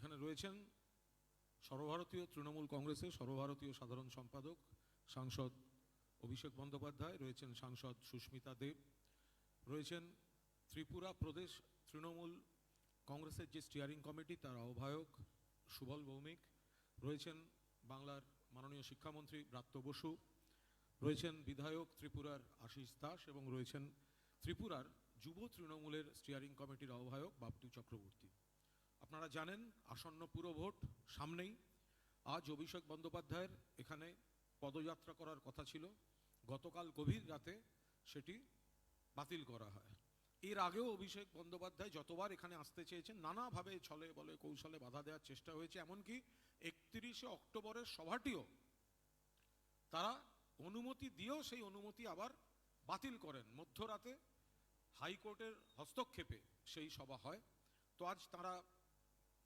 এখানে রয়েছেন সর্বভারতীয় তৃণমূল কংগ্রেসের সর্বভারতীয় সাধারণ সম্পাদক সাংসদ অভিষেক বন্দ্যোপাধ্যায়, রয়েছেন সাংসদ সুস্মিতা দেব, রয়েছেন ত্রিপুরা প্রদেশ তৃণমূল কংগ্রেসের যে স্টিয়ারিং কমিটি তার আহ্বায়ক সুবল ভৌমিক, রয়েছেন বাংলার মাননীয় শিক্ষামন্ত্রী ব্রাত্য বসু, রয়েছেন বিধায়ক ত্রিপুরার আশিস দাস এবং রয়েছেন ত্রিপুরার যুব তৃণমূলের স্টিয়ারিং কমিটির আহ্বায়ক বাপটু চক্রবর্তী। আপনারা জানেন আসন্ন পুরভোট সামনেই। আজ অভিষেক বন্দ্যোপাধ্যায়ের এখানে পদযাত্রা করার কথা ছিল, গতকাল গভীর রাতে সেটি বাতিল করা হয়। এর আগেও অভিষেক বন্দ্যোপাধ্যায় যতবার এখানে আসতে চেয়েছেন নানাভাবে ছলে বলে কৌশলে বাধা দেওয়ার চেষ্টা হয়েছে, এমনকি 31শে অক্টোবরের সভাটিও তারা অনুমতি দিয়েও সেই অনুমতি আবার বাতিল করেন। মধ্যরাতে হাইকোর্টের হস্তক্ষেপে সেই সভা হয়। তো আজ তারা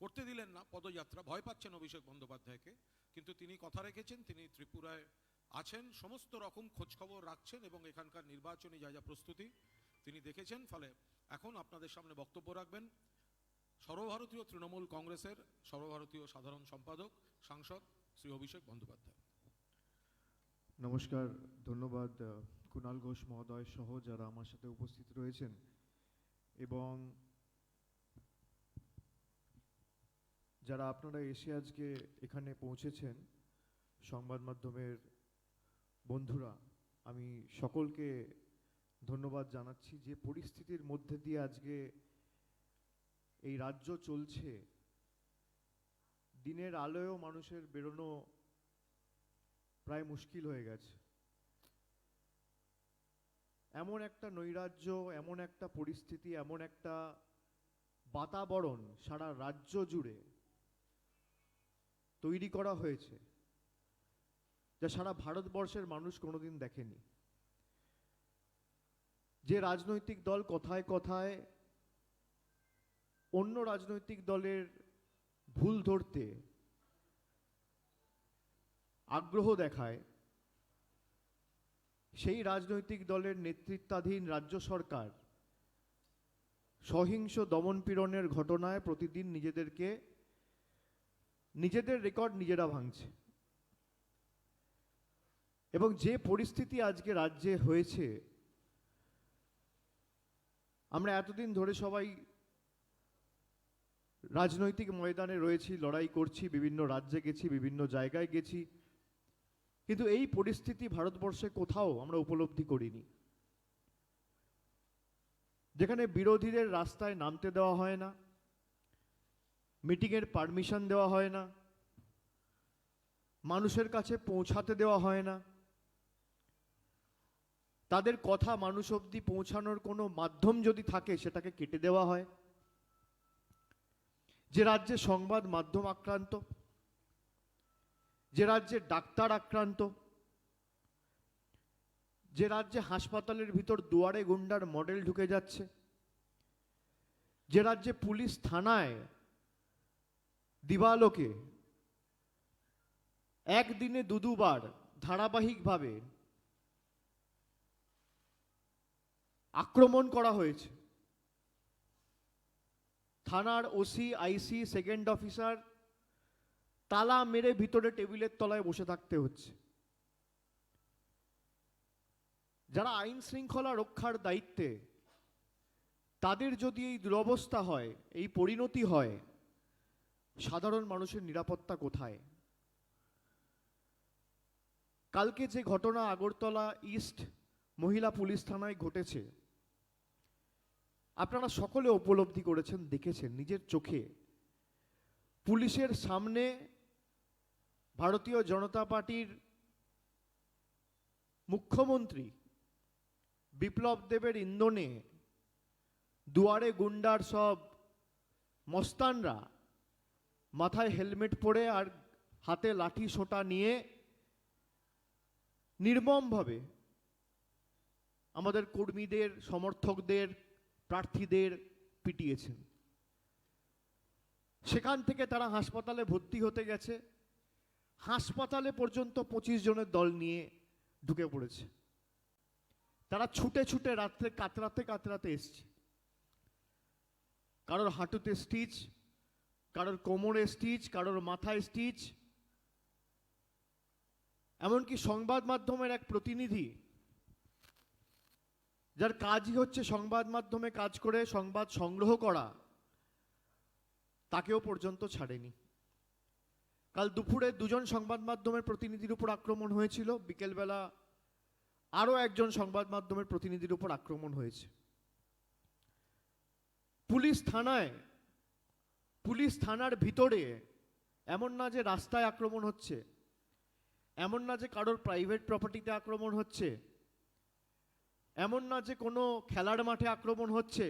করতে দিলেন না পদযাত্রা, ভয় পাচ্ছেন অভিষেক বন্দ্যোপাধ্যায়কে, কিন্তু তিনি কথা রেখেছেন। তিনি ত্রিপুরায় আছেন, সমস্ত রকম খোঁজখবর রাখছেন এবং এখানকার নির্বাচনী যা যা প্রস্তুতি তিনি দেখেছেন। ফলে এখন আপনাদের সামনে বক্তব্য রাখবেন সর্বভারতীয় তৃণমূল কংগ্রেসের সর্বভারতীয় সাধারণ সম্পাদক সাংসদ শ্রী অভিষেক বন্দ্যোপাধ্যায়। নমস্কার, ধন্যবাদ কুণাল ঘোষ মহোদয় সহ যারা আমার সাথে উপস্থিত রয়েছেন এবং যারা আপনারা এসে আজকে এখানে পৌঁছেছেন সংবাদ মাধ্যমের বন্ধুরা, আমি সকলকে ধন্যবাদ জানাচ্ছি। যে পরিস্থিতির মধ্যে দিয়ে আজকে এই রাজ্য চলছে, দিনের আলোয়ও মানুষের বেরোনো প্রায় মুশকিল হয়ে গেছে। এমন একটা নৈরাজ্য, এমন একটা পরিস্থিতি, এমন একটা বাতাবরণ সারা রাজ্য জুড়ে তৈরি করা হয়েছে যা সারা ভারতবর্ষের মানুষ কোনোদিন দেখেনি। যে রাজনৈতিক দল কথায় কথায় অন্য রাজনৈতিক দলের ভুল ধরতে আগ্রহ দেখায়, সেই রাজনৈতিক দলের নেতৃত্বাধীন রাজ্য সরকার সহিংস দমনপীড়নের ঘটনায় প্রতিদিন নিজেদের রেকর্ড নিজেরা ভাঙছে। এবং যে পরিস্থিতি আজকে রাজ্যে হয়েছে, আমরা এতদিন ধরে সবাই রাজনৈতিক ময়দানে রয়েছি, লড়াই করছি, বিভিন্ন রাজ্যে গেছি, বিভিন্ন জায়গায় গেছি, কিন্তু এই পরিস্থিতি ভারতবর্ষে কোথাও আমরা উপলব্ধি করিনি। যেখানে বিরোধীদের রাস্তায় নামতে দেওয়া হয় না, মিটিংয়ের পারমিশন দেওয়া হয় না, মানুষের কাছে পৌঁছাতে দেওয়া হয় না, তাদের কথা মানুষ অবধি পৌঁছানোর কোনো মাধ্যম যদি থাকে সেটাকে কেটে দেওয়া হয়। যে রাজ্যে সংবাদ মাধ্যম আক্রান্ত, যে রাজ্যে ডাক্তার আক্রান্ত, যে রাজ্যে হাসপাতালের ভিতর দুয়ারে গুন্ডার মডেল ঢুকে যাচ্ছে, যে রাজ্যে পুলিশ থানায় দিবালোকে একদিনে দুবার ধারাবাহিকভাবে আক্রমণ করা হয়েছে, থানার ওসি, আইসি, সেকেন্ড অফিসার তালা মেরে ভিতরে টেবিলের তলায় বসে থাকতে হচ্ছে। যারা আইন শৃঙ্খলা রক্ষার দায়িত্বে, তাদের যদি এই দুরবস্থা হয়, এই পরিণতি হয়, সাধারণ মানুষের নিরাপত্তা কোথায়? কালকে যে ঘটনা আগরতলা ইস্ট মহিলা পুলিশ থানায় ঘটেছে, আপনারা সকলে উপলব্ধি করেছেন, দেখেছেন নিজের চোখে। পুলিশের সামনে ভারতীয় জনতা পার্টির মুখ্যমন্ত্রী বিপ্লব দেবের ইন্ধনে দুয়ারে গুন্ডার সব মস্তানরা মাথায় হেলমেট পরে আর হাতে লাঠি সোঁটা নিয়ে নির্মমভাবে আমাদের কর্মীদের, সমর্থকদের, প্রার্থীদের পিটিয়েছেন। সেখান থেকে তারা হাসপাতালে ভর্তি হতে গেছে, হাসপাতালে পর্যন্ত 25 জনের দল নিয়ে ঢুকে পড়েছে। তারা ছুটে ছুটে রাত্রে কাতরাতে কাতরাতে এসছে, কারোর হাঁটুতে স্টিচ, কারোর কোমরে স্টিচ, কারোর মাথায় স্টিচ, এমনকি সংবাদ মাধ্যমের এক প্রতিনিধি, যার কাজই হচ্ছে সংবাদ মাধ্যমে কাজ করে সংবাদ সংগ্রহ করা, তাকেও পর্যন্ত ছাড়েনি। কাল দুপুরে দুজন সংবাদ মাধ্যমের প্রতিনিধির উপর আক্রমণ হয়েছিল, বিকেলবেলা আরও একজন সংবাদ মাধ্যমের প্রতিনিধির উপর আক্রমণ হয়েছে। পুলিশ থানার ভিতরে, এমন না যে রাস্তায় আক্রমণ হচ্ছে, এমন না যে কারোর প্রাইভেট প্রপার্টিতে আক্রমণ হচ্ছে, এমন না যে কোনো খেলার মাঠে আক্রমণ হচ্ছে,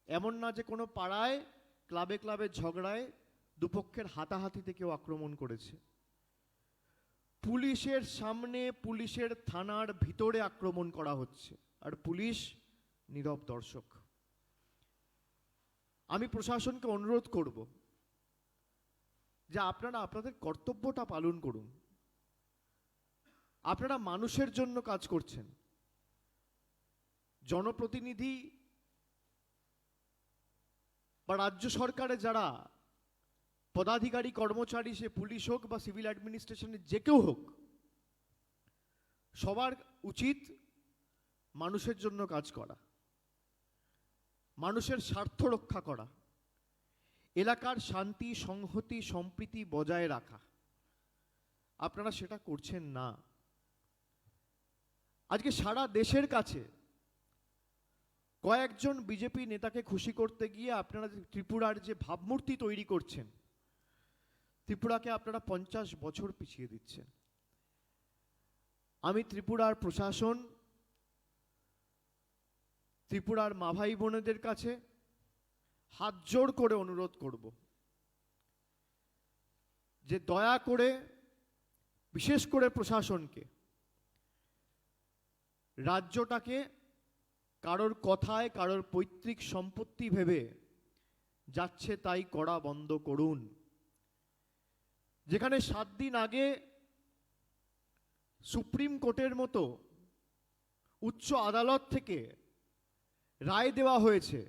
এমন না যে কোনো পাড়ায় ক্লাবে ক্লাবে ঝগড়ায় দুপক্ষের হাতাহাতিতে কেউ আক্রমণ করেছে। পুলিশের সামনে, পুলিশের থানার ভিতরে আক্রমণ করা হচ্ছে, আর পুলিশ নীরব দর্শক। আমি প্রশাসনকে অনুরোধ করব যে আপনারা আপনাদের কর্তব্যটা পালন করুন। আপনারা মানুষের জন্য কাজ করছেন। জনপ্রতিনিধি বা রাজ্য সরকারে যারা পদাধিকারী কর্মচারী, সে পুলিশ হোক বা সিভিল অ্যাডমিনিস্ট্রেশনের যে কেউ হোক, সবার উচিত মানুষের জন্য কাজ করা, মানুষের স্বার্থ রক্ষা করা, এলাকার শান্তি সংহতি সম্প্রীতি বজায় রাখা। আপনারা সেটা করছেন না। আজকে সারা দেশের কাছে কয়েকজন বিজেপি নেতাকে খুশি করতে গিয়ে আপনারা ত্রিপুরার যে ভাবমূর্তি তৈরি করছেন, ত্রিপুরাকে আপনারা 50 বছর পিছিয়ে দিচ্ছেন। আমি ত্রিপুরার প্রশাসন, ত্রিপুরার মা ভাই বোনেদের কাছে হাত জোড় করে অনুরোধ করব যে দয়া করে, বিশেষ করে প্রশাসনকে, রাজ্যটাকে কারোর কথায়, কারোর পৈতৃক সম্পত্তি ভেবে যাচ্ছে তাই করা বন্ধ করুন। যেখানে 7 দিন আগে সুপ্রিম কোর্টের মতো উচ্চ আদালত থেকে রায় দেওয়া হয়েছে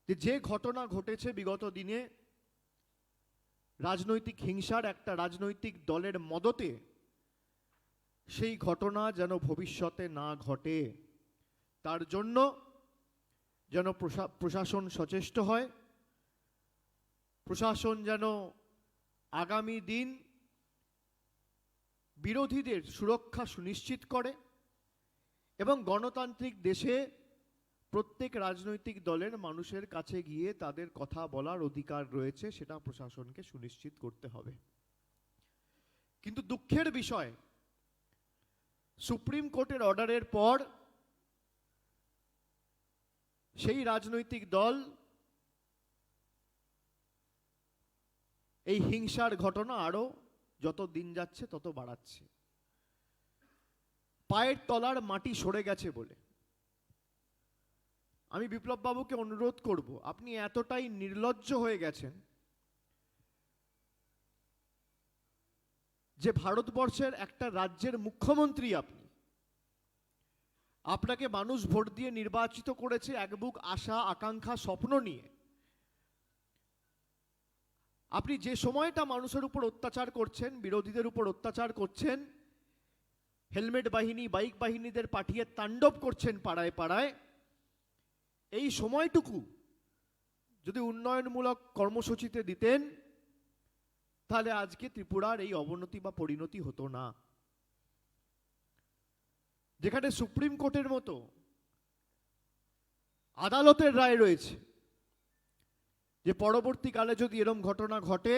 যে ঘটনা ঘটেছে বিগত দিনে রাজনৈতিক হিংসার একটা রাজনৈতিক দলের মদতে, সেই ঘটনা যেন ভবিষ্যতে না ঘটে, তার জন্য যেন প্রশাসন সচেষ্ট হয়, প্রশাসন যেন আগামী দিন বিরোধীদের সুরক্ষা সুনিশ্চিত করে এবং গণতান্ত্রিক দেশে প্রত্যেক রাজনৈতিক দলের মানুষের কাছে গিয়ে তাদের কথা বলার অধিকার রয়েছে, সেটা প্রশাসনকে সুনিশ্চিত করতে হবে। কিন্তু দুঃখের বিষয়, সুপ্রিম কোর্টের অর্ডারের পর সেই রাজনৈতিক দল এই হিংসার ঘটনা আরো যত দিন যাচ্ছে তত বাড়াচ্ছে। পায়ের তলার মাটি সরে গেছে বলে আমি বিপ্লব বাবুকে অনুরোধ করব, আপনি এতটাই নির্লজ্জ হয়ে গেছেন যে ভারতবর্ষের একটা রাজ্যের মুখ্যমন্ত্রী আপনি, আপনাকে মানুষ ভোট দিয়ে নির্বাচিত করেছে এক বুক আশা আকাঙ্ক্ষা স্বপ্ন নিয়ে। আপনি যে সময়টা মানুষের উপর অত্যাচার করছেন, বিরোধীদের উপর অত্যাচার করছেন, হেলমেট বাহিনী বাইক বাহিনীদের পাঠিয়ে তাণ্ডব করছেন পাড়ায় পাড়ায়, এই সময়টুকু যদি উন্নয়নমূলক কর্মসূচিতে দিতেন তাহলে আজকে ত্রিপুরার এই অবনতি বা পরিণতি হতো না। যেখানে সুপ্রিম কোর্টের মতো আদালতের রায় রয়েছে যে পরবর্তীকালে যদি এরকম ঘটনা ঘটে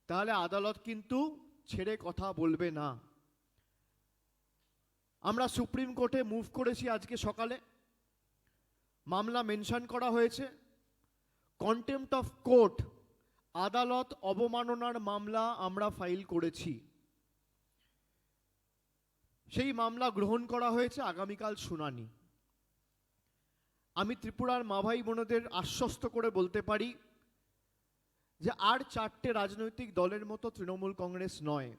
তাহলে আদালত কিন্তু ছেড়ে কথা বলবে না। আমরা সুপ্রিম কোর্টে মুভ করেছি আজকে সকালে, মামলা মেনশন করা হয়েছে, কন্টেম্পট অফ কোর্ট, আদালত অবমাননার মামলা আমরা ফাইল করেছি। সেই মামলা গ্রহণ করা হয়েছে, আগামীকাল শুনানি। আমি ত্রিপুরার মা ভাই বোনদের আশ্বস্ত করে বলতে পারি যে আর 4টে রাজনৈতিক দলের মতো তৃণমূল কংগ্রেস নয়।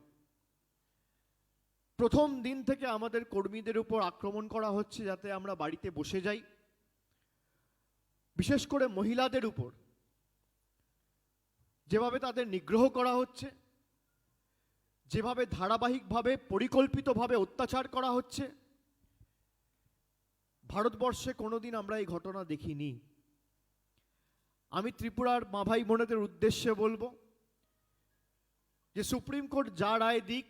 প্রথম দিন থেকে আমাদের কর্মীদের উপর আক্রমণ করা হচ্ছে যাতে আমরা বাড়িতে বসে যাই, বিশেষ করে মহিলাদের উপর যেভাবে তাদের নিগ্রহ করা হচ্ছে, যেভাবে ধারাবাহিকভাবে পরিকল্পিতভাবে অত্যাচার করা হচ্ছে, ভারতবর্ষে কোনোদিন আমরা এই ঘটনা দেখিনি। আমি ত্রিপুরার মা ভাই বোনেদের উদ্দেশ্যে বলবো যে সুপ্রিম কোর্ট যা রায় দিক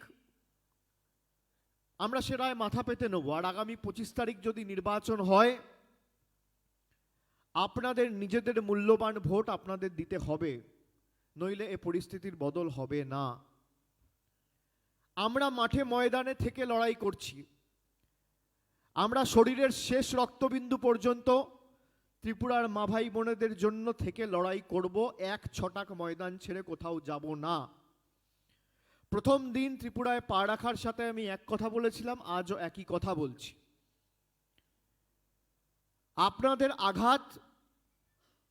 আমরা সে রায় মাথা পেতে নেব। আর আগামী 25 তারিখ যদি নির্বাচন হয়, আপনাদের নিজেদের মূল্যবান ভোট আপনাদের দিতে হবে, নইলে এ পরিস্থিতির বদল হবে না। আমরা মাঠে ময়দানে থেকে লড়াই করছি, আমরা শরীরের শেষ রক্তবিন্দু পর্যন্ত ত্রিপুরার মা ভাই বোনেদের জন্য থেকে লড়াই করব, এক ছটাক ময়দান ছেড়ে কোথাও যাব না। প্রথম দিন ত্রিপুরায় পা রাখার সাথে আমি এক কথা বলেছিলাম, আজও একই কথা বলছি। আপনাদের আঘাত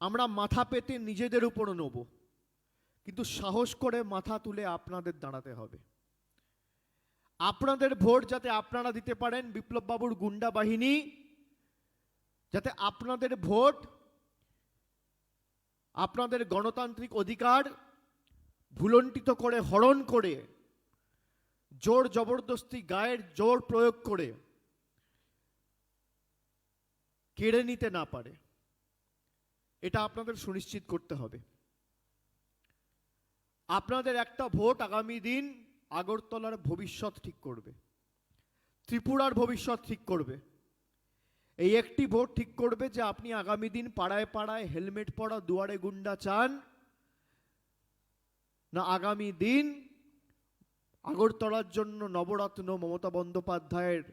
আমরা মাথা পেতে নিজেদের উপর নেব, কিন্তু সাহস করে মাথা তুলে আপনাদের দাঁড়াতে হবে। আপনাদের ভোট যাতে আপনারা দিতে পারেন, বিপ্লব বাবুর গুন্ডা বাহিনী যাতে আপনাদের ভোট, আপনাদের গণতান্ত্রিক অধিকার ভুলণ্ঠিত করে, হরণ করে, জোর জবরদস্তি গায়ের জোর প্রয়োগ করে কেড়ে নিতে না পারে, এটা আপনাদের সুনিশ্চিত করতে হবে। আপনাদের একটা ভোট আগামী দিন আগরতলার ভবিষ্যৎ ঠিক করবে, ত্রিপুরার ভবিষ্যৎ ঠিক করবে। এই একটি ভোট ঠিক করবে যে আপনি আগামী দিন পাড়ায় পাড়ায় হেলমেট পরা দুয়ারে গুন্ডা চান, না আগামী দিন আগরতলার জন্য নবরত্ন মমতা বন্দ্যোপাধ্যায়ের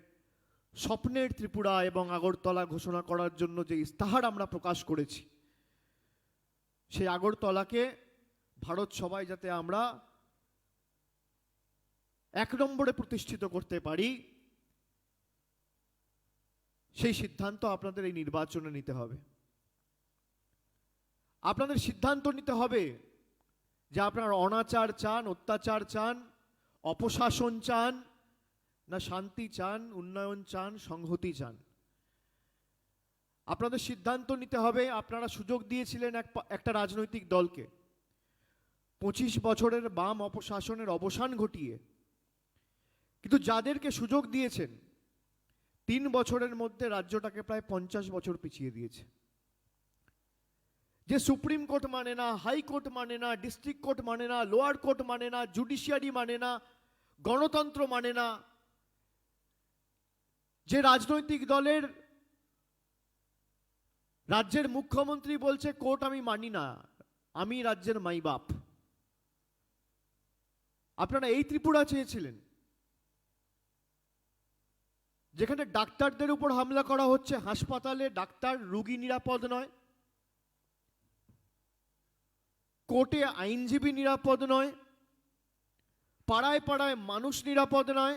স্বপ্নের ত্রিপুরা এবং আগরতলা ঘোষণা করার জন্য যে ইস্তাহার আমরা প্রকাশ করেছি, সেই আগরতলাকে ভারত সবাই যাতে আমরা এক নম্বরে প্রতিষ্ঠিত করতে পারি, সেই সিদ্ধান্ত আপনাদের এই নির্বাচনে নিতে হবে। আপনাদের সিদ্ধান্ত নিতে হবে যে আপনারা অনাচার চান, অত্যাচার চান, অপশাসন চান, না শান্তি চান, উন্নয়ন চান, সংহতি চান। আপনাদের সিদ্ধান্ত নিতে হবে। আপনারা সুযোগ দিয়েছিলেন একটা রাজনৈতিক দলকে 25 বছরের বাম অপশাসনের অবসান ঘটিয়ে, কিন্তু যাদেরকে সুযোগ দিয়েছেন 3 বছরের মধ্যে রাজ্যটাকে প্রায় 50 বছর পিছিয়ে দিয়েছে। যে সুপ্রিম কোর্ট মানে না, হাইকোর্ট মানে না, ডিস্ট্রিক্ট কোর্ট মানে না, লোয়ার কোর্ট মানে না, জুডিশিয়ারি মানে না, গণতন্ত্র মানে না, যে রাজনৈতিক দলের রাজ্যের মুখ্যমন্ত্রী বলছে কোর্ট আমি মানি না, আমি রাজ্যের মাই বাপ। আপনারা এই ত্রিপুরা চেয়েছিলেন যেখানে ডাক্তারদের উপর হামলা করা হচ্ছে, হাসপাতালে ডাক্তার রোগী নিরাপদ নয়, কোর্টে আইনজীবী নিরাপদ নয়, পাড়ায় পাড়ায় মানুষ নিরাপদ নয়,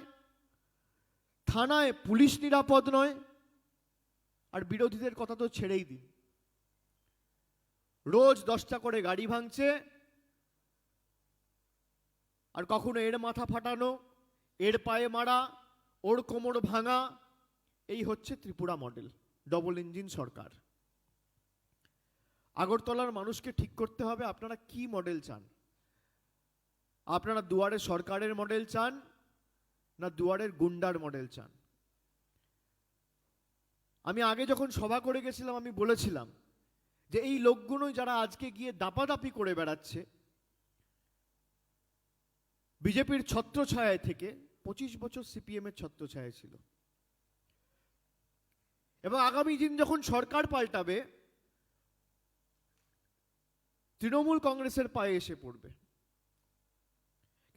থানায় পুলিশ নিরাপদ নয়। আর বিরোধীদের কথা তো ছেড়েই দিন, রোজ 10টা করে গাড়ি ভাঙছে, আর কখনো এর মাথা ফাটানো, এর পায়ে মারা, ওর কোমর ভাঙা। এই হচ্ছে ত্রিপুরা মডেল, ডবল ইঞ্জিন সরকার। আগরতলার মানুষকে ঠিক করতে হবে আপনারা কি মডেল চান। আপনারা দুয়ারে সরকারের মডেল চান, না দুয়ারের গুন্ডার মডেল চান। আমি আগে যখন সভা করে গেছিলাম আমি বলেছিলাম যে এই লোকগুলো যারা আজকে গিয়ে দাপাদাপি করে বেড়াচ্ছে বিজেপির ছত্রছায়ায় থেকে, 25 বছর সিপিএম এর ছত্রছায়ায় ছিল, এবং আগামী দিন যখন সরকার পাল্টাবে তৃণমূল কংগ্রেসের পায়ে এসে পড়বে।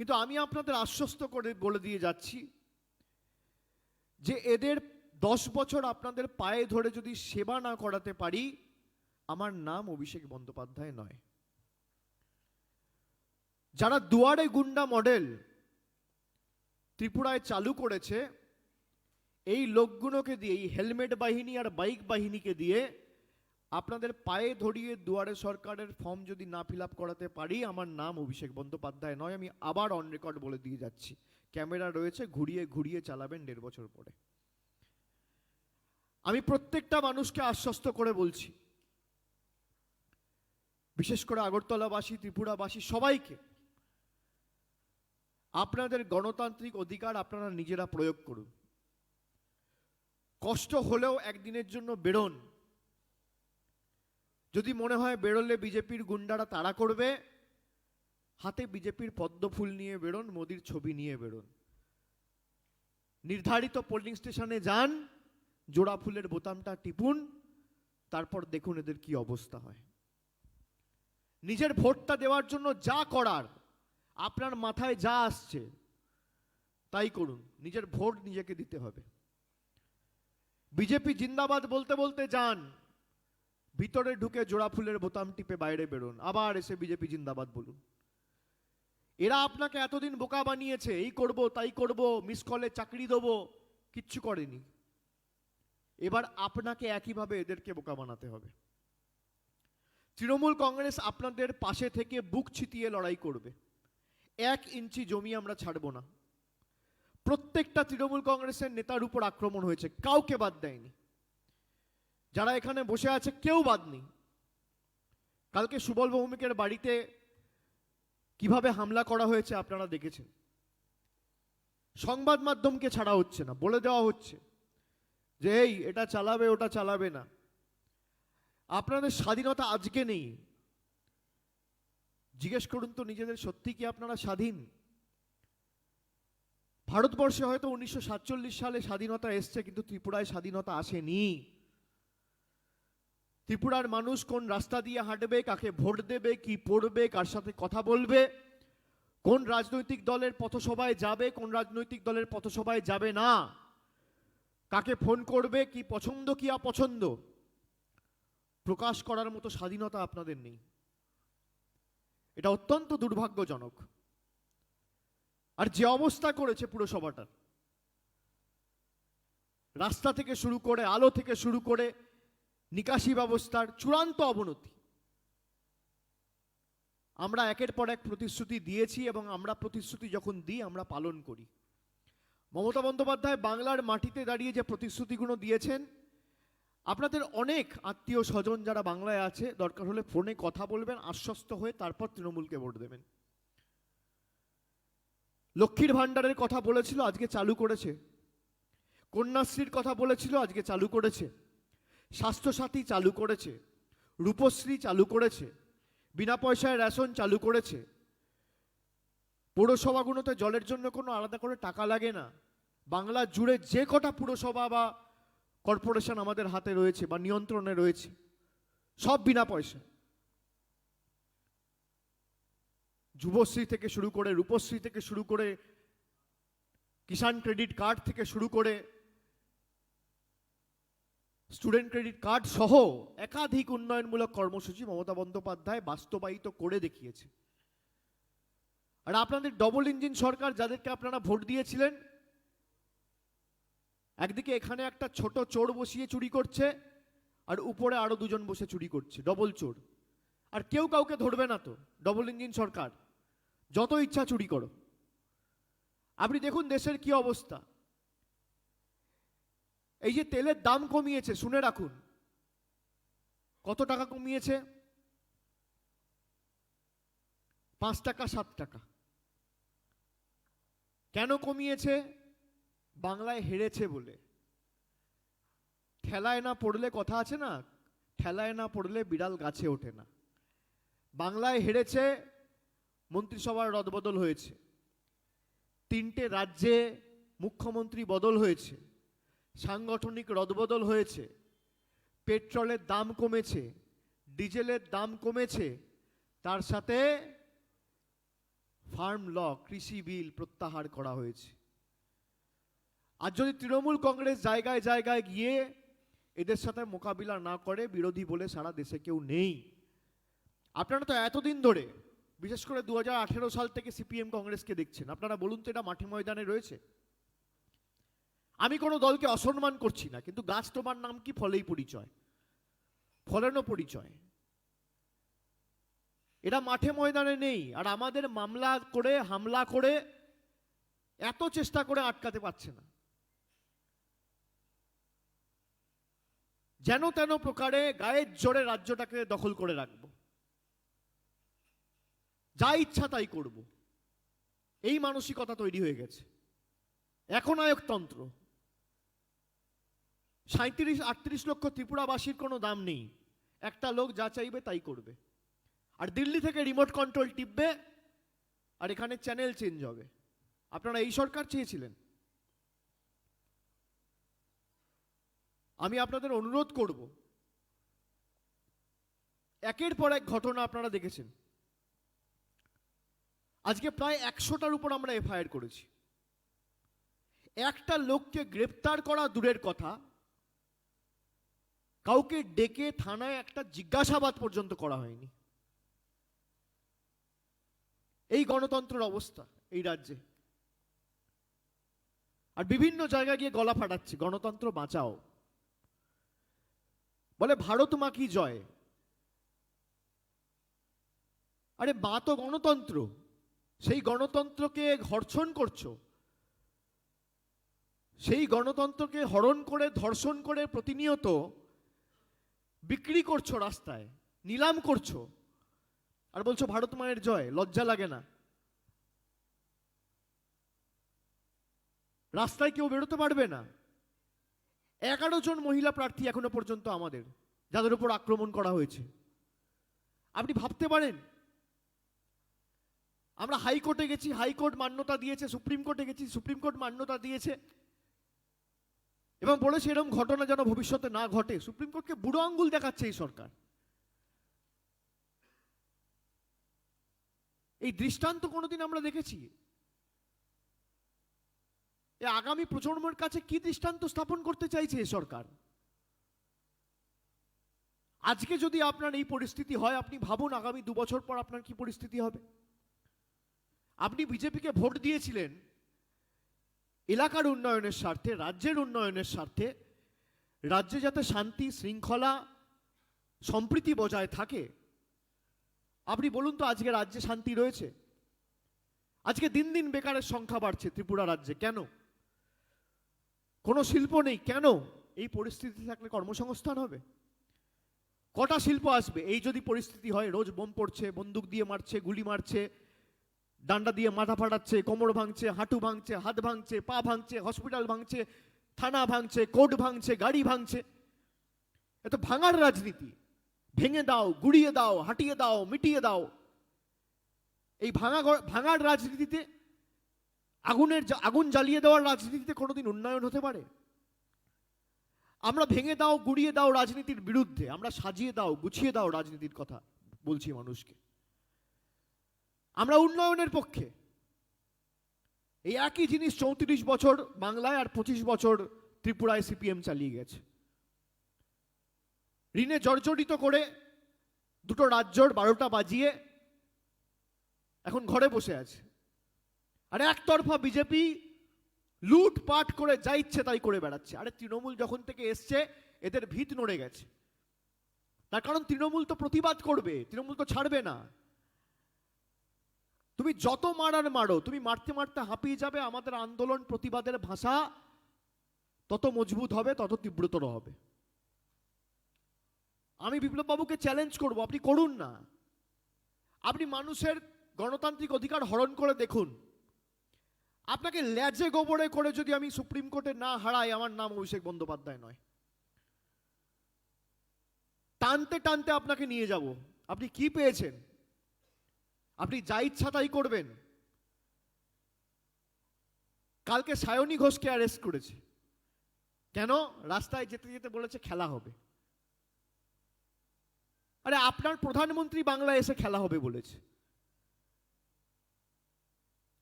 কিন্তু আমি আপনাদের আশ্বস্ত করে বলে দিয়ে যাচ্ছি যে এদের 10 বছর আপনাদের পায়ে ধরে যদি সেবা না করাতে পারি, আমার নাম অভিষেক বন্দ্যোপাধ্যায় নয়। যারা দুয়ারে গুন্ডা মডেল ত্রিপুরায় চালু করেছে, এই লোকগুলোকে দিয়ে, এই হেলমেট বাহিনী আর বাইক বাহিনীকে দিয়ে আপনাদের পায়ে ধরিয়ে দুয়ারে সরকারের ফর্ম যদি না ফিল আপ করাতে পারি, আমার নাম অভিষেক বন্দ্যোপাধ্যায় নয়। আমি আবার অন রেকর্ড বলে দিয়ে যাচ্ছি, ক্যামেরা রয়েছে, ঘুরিয়ে ঘুরিয়ে চালাবেন 1.5 বছর পরে। আমি প্রত্যেকটা মানুষকে আশ্বস্ত করে বলছি, বিশেষ করে আগরতলাবাসী, ত্রিপুরাবাসী সবাইকে, আপনাদের গণতান্ত্রিক অধিকার আপনারা নিজেরা প্রয়োগ করুন। কষ্ট হলেও একদিনের জন্য বেরোন। যদি মনে হয় বেরোলে বিজেপির গুন্ডারা তাড়া করবে, হাতে বিজেপির পদ্ম ফুল নিয়ে বেরোন, মোদির ছবি নিয়ে বেরোন। নির্ধারিত পোলিং স্টেশনে যান, জোড়া ফুলের বোতামটা টিপুন, তারপর দেখুন এদের কি অবস্থা হয়। নিজের ভোটটা দেওয়ার জন্য যা করার, আপনার মাথায় যা আসছে তাই করুন। নিজের ভোট নিজেকে দিতে হবে। বিজেপি জিন্দাবাদ বলতে বলতে যান, ভিতরে ঢুকে জোড়া ফুলের বোতাম টিপে বাইরে বেরোন, আবার এসে বিজেপি জিন্দাবাদ বলুন। এরা আপনাকে এতদিন বোকা বানিয়েছে, এই করব তাই করব, মিস কলে চাকরি দেবো, কিচ্ছু করেনি। এবার আপনাকে একইভাবে এদেরকে বোকা বানাতে হবে। তৃণমূল কংগ্রেস আপনাদের পাশে থেকে বুক ছিটিয়ে লড়াই করবে। 1 ইঞ্চি জমি আমরা ছাড়বো না। প্রত্যেকটা তৃণমূল কংগ্রেসের নেতার উপর আক্রমণ হয়েছে, কাউকে বাদ দেয়নি। যারা এখানে বসে আছে কেউ বাদ নেই। কালকে সুবল ভৌমিকের বাড়িতে কিভাবে হামলা করা হয়েছে আপনারা দেখেছেন। সংবাদ মাধ্যমকে ছাড়া হচ্ছে না, বলে দেওয়া হচ্ছে যে এই এটা চালাবে ওটা চালাবে না। আপনাদের স্বাধীনতা আজকে নেই। জিজ্ঞেস করুন তো নিজেদের, সত্যি কি আপনারা স্বাধীন? ভারতবর্ষে হয়তো 1947 সালে স্বাধীনতা এসছে, কিন্তু ত্রিপুরায় স্বাধীনতা আসেনি। ত্রিপুরার মানুষ কোন রাস্তা দিয়ে হাঁটবে, কাকে ভোট দেবে, কি পড়বে, কার সাথে কথা বলবে, কোন রাজনৈতিক দলের পথসভায় যাবে, কোন রাজনৈতিক দলের পথসভায় যাবে না, কাকে ফোন করবে, কি পছন্দ কি অপছন্দ, প্রকাশ করার মতো স্বাধীনতা আপনাদের নেই। এটা অত্যন্ত দুর্ভাগ্যজনক। আর যে অবস্থা করেছে পুরসভাটার, রাস্তা থেকে শুরু করে, আলো থেকে শুরু করে, নিকাশি ব্যবস্থার চূড়ান্ত অবনতি। আমরা একের পর এক প্রতিশ্রুতি দিয়েছি এবং আমরা প্রতিশ্রুতি যখন দিই আমরা পালন করি। মমতা বন্দ্যোপাধ্যায় বাংলার মাটিতে দাঁড়িয়ে যে প্রতিশ্রুতিগুলো দিয়েছেন, আপনাদের অনেক আত্মীয় স্বজন যারা বাংলায় আছে, দরকার হলে ফোনে কথা বলবেন, আশ্বস্ত হয়ে তারপর তৃণমূলকে ভোট দেবেন। লক্ষ্মীর ভাণ্ডারের কথা বলেছিল, আজকে চালু করেছে। কন্যাশ্রীর কথা বলেছিল, আজকে চালু করেছে। স্বাস্থ্যসাথী চালু করেছে, রূপশ্রী চালু করেছে, বিনা পয়সায় রেশন চালু করেছে। পৌরসভাগুলোতে জলের জন্য কোনো আলাদা করে টাকা লাগে না। বাংলা জুড়ে যে কটা পুরসভা বা কর্পোরেশন আমাদের হাতে রয়েছে বা নিয়ন্ত্রণে রয়েছে, সব বিনা পয়সা। যুবশ্রী থেকে শুরু করে, রূপশ্রী থেকে শুরু করে, কিষাণ ক্রেডিট কার্ড থেকে শুরু করে, স্টুডেন্ট ক্রেডিট কার্ড সহ একাধিক উন্নয়নমূলক কর্মসূচি মমতা বন্দ্যোপাধ্যায় বাস্তবায়িত করে দেখিয়েছে। আর আপনাদের ডবল ইঞ্জিন সরকার, যাদেরকে আপনারা ভোট দিয়েছিলেন, একদিকে এখানে একটা ছোট চোর বসিয়ে চুরি করছে, আর উপরে আরো দুজন বসে চুরি করছে, ডবল চোর। আর কেউ কাউকে ধরবে না তো। ডবল ইঞ্জিন সরকার, যত ইচ্ছা চুরি করো। আপনি দেখুন দেশের কি অবস্থা। এই যে তেলের দাম কমিয়েছে, শুনে রাখুন, কত টাকা কমিয়েছে? 5 টাকা 7 টাকা। কেন কমিয়েছে? বাংলায় হেরেছে বলে। ঠেলায় না পড়লে, কথা আছে না, ঠেলায় না পড়লে বিড়াল গাছে ওঠে না। বাংলায় হেরেছে, মন্ত্রিসভার রদবদল হয়েছে, 3টে রাজ্যে মুখ্যমন্ত্রী বদল হয়েছে, সাংগঠনিক রদবদল হয়েছে, পেট্রোলের দাম কমেছে, ডিজেলের দাম কমেছে, তার সাথে ফার্ম ল, কৃষি বিল প্রত্যাহার করা হয়েছে। আর যদি তৃণমূল কংগ্রেস জায়গায় জায়গায় গিয়ে এদের সাথে মোকাবিলা না করে, বিরোধী বলে সারা দেশে কেউ নেই। আপনারা তো এতদিন ধরে, বিশেষ করে 2018 সাল থেকে সিপিএম কংগ্রেসকে দেখছেন, আপনারা বলুন তো এটা মাঠে ময়দানে রয়েছে? আমি কোনো দলকে অসম্মান করছি না, কিন্তু গাছ তোমার নাম কি, ফলেই পরিচয়, ফলেরও পরিচয়। এটা মাঠে ময়দানে নেই। আর আমাদের মামলা করে, হামলা করে, এত চেষ্টা করে আটকাতে পারছে না। যেন তেন প্রকারে গায়ের জোরে রাজ্যটাকে দখল করে রাখবো। যা ইচ্ছা তাই করব, এই মানসিকতা তৈরি হয়ে গেছে। এখন নায়কতন্ত্র। 37-38 লক্ষ ত্রিপুরাবাসীর কোনো দাম নেই, একটা লোক যা চাইবে তাই করবে, আর দিল্লি থেকে রিমোট কন্ট্রোল টিপবে, আর এখানে চ্যানেল চেঞ্জ হবে। আপনারা এই সরকার চেয়েছিলেন? আমি আপনাদের অনুরোধ করব, একের পর এক ঘটনা আপনারা দেখেছেন। আজকে প্রায় 100টার উপর আমরা এফআইআর করেছি। একটা লোককে গ্রেপ্তার করা দূরের কথা, কাউকে ডেকে থানায় একটা জিজ্ঞাসাবাদ পর্যন্ত করা হয়নি। এই গণতন্ত্রের অবস্থা এই রাজ্যে। আর বিভিন্ন জায়গায় গিয়ে গলা ফাটাচ্ছে, গণতন্ত্র বাঁচাও। বলে ভারত মা কি জয়। আরে মা তো গণতন্ত্র, সেই গণতন্ত্রকে ঘর্ষণ করছো, সেই গণতন্ত্রকে হরণ করে ধর্ষণ করে প্রতিনিয়ত বিক্রি করছো, রাস্তায় নিলাম করছো, আর বলছো ভারত মায়ের জয়। লজ্জা লাগে না? রাস্তায় কেউ বেরোতে পারবে না। 11 জন মহিলা প্রার্থী এখনো পর্যন্ত আমাদের, যাদের উপর আক্রমণ করা হয়েছে। আপনি ভাবতে পারেন, আমরা হাইকোর্টে গেছি, হাইকোর্ট মান্যতা দিয়েছে, সুপ্রিম কোর্টে গেছি, সুপ্রিম কোর্ট মান্যতা দিয়েছে, এবং বলেছে এরকম ঘটনা যেন ভবিষ্যতে না ঘটে। সুপ্রিম কোর্টকে বুড়ো আঙ্গুল দেখাচ্ছে এই সরকার। এই দৃষ্টান্ত কোনোদিন আমরা দেখেছি? আগামী প্রজন্মের কাছে কি দৃষ্টান্ত স্থাপন করতে চাইছে এই সরকার? আজকে যদি আপনার এই পরিস্থিতি হয়, আপনি ভাবুন আগামী 2 বছর পর আপনার কি পরিস্থিতি হবে। আপনি বিজেপিকে ভোট দিয়েছিলেন এলাকার উন্নয়নের স্বার্থে, রাজ্যের উন্নয়নের স্বার্থে, রাজ্যে যাতে শান্তি শৃঙ্খলা সম্প্রীতি বজায় থাকে। আপনি বলুন তো, আজকে রাজ্যে শান্তি রয়েছে? আজকে দিন দিন বেকারের সংখ্যা বাড়ছে ত্রিপুরা রাজ্যে। কেন? কোনো শিল্প নেই। কেন? এই পরিস্থিতি থাকলে কর্মসংস্থান হবে? কটা শিল্প আসবে? এই যদি পরিস্থিতি হয়, রোজ বোম পড়ছে, বন্দুক দিয়ে মারছে, গুলি মারছে, ডান্ডা দিয়ে মাথা ফাটাচ্ছে, কোমর ভাঙছে, হাঁটু ভাঙছে, হাত ভাঙছে, পা ভাঙছে, হসপিটাল ভাঙছে, থানা ভাঙছে, কোর্ট ভাঙছে, গাড়ি ভাঙছে। এত ভাঙার রাজনীতি। ভেঙে দাও, গুড়িয়ে দাও, হাঁটিয়ে দাও, মিটিয়ে দাও। এই ভাঙার রাজনীতিতে, আগুন জ্বালিয়ে দেওয়ার রাজনীতিতে কোনোদিন উন্নয়ন হতে পারে? আমরা ভেঙে দাও, গুড়িয়ে দাও রাজনীতির বিরুদ্ধে। আমরা সাজিয়ে দাও, গুছিয়ে দাও রাজনীতির কথা বলছি মানুষকে। আমরা উন্নয়নের পক্ষে। এই একই জিনিস 34 বছর বাংলায় আর 25 বছর ত্রিপুরায় সিপিএম চালিয়ে গেছে। ঋণে জর্জরিত করে দুটো রাজ্যর 12টা বাজিয়ে এখন ঘরে বসে আছে। আর একতরফা বিজেপি লুটপাট করে যা ইচ্ছে তাই করে বেড়াচ্ছে। আরে তৃণমূল যখন থেকে এসছে, এদের ভিত নড়ে গেছে। তার কারণ তৃণমূল তো প্রতিবাদ করবে, তৃণমূল তো ছাড়বে না। তুমি যত মারার মারো, তুমি মারতে মারতে হাঁপিয়ে যাবে। আমাদের আন্দোলন প্রতিবাদের ভাষা তত মজবুত হবে, তত তীব্রতর হবে। আমি বিপ্লব বাবুকে চ্যালেঞ্জ করব, আপনি করুন না। আপনি মানুষের গণতান্ত্রিক অধিকার হরণ করে দেখুন। আপনাকে ল্যাজে গোবরে করে যদি আমি সুপ্রিম কোর্টে না হারাই, আমার নাম অভিষেক বন্দ্যোপাধ্যায় নয়। টানতে টানতে আপনাকে নিয়ে যাব। আপনি কি পেয়েছেন? আপনি যা ইচ্ছা তাই করবেন। কালকে সায়নী ঘোষকে অ্যারেস্ট করেছে। কেন? রাস্তায় যেতে যেতে বলেছে খেলা হবে। আরে আপনার প্রধানমন্ত্রী বাংলায় এসে খেলা হবে বলেছে।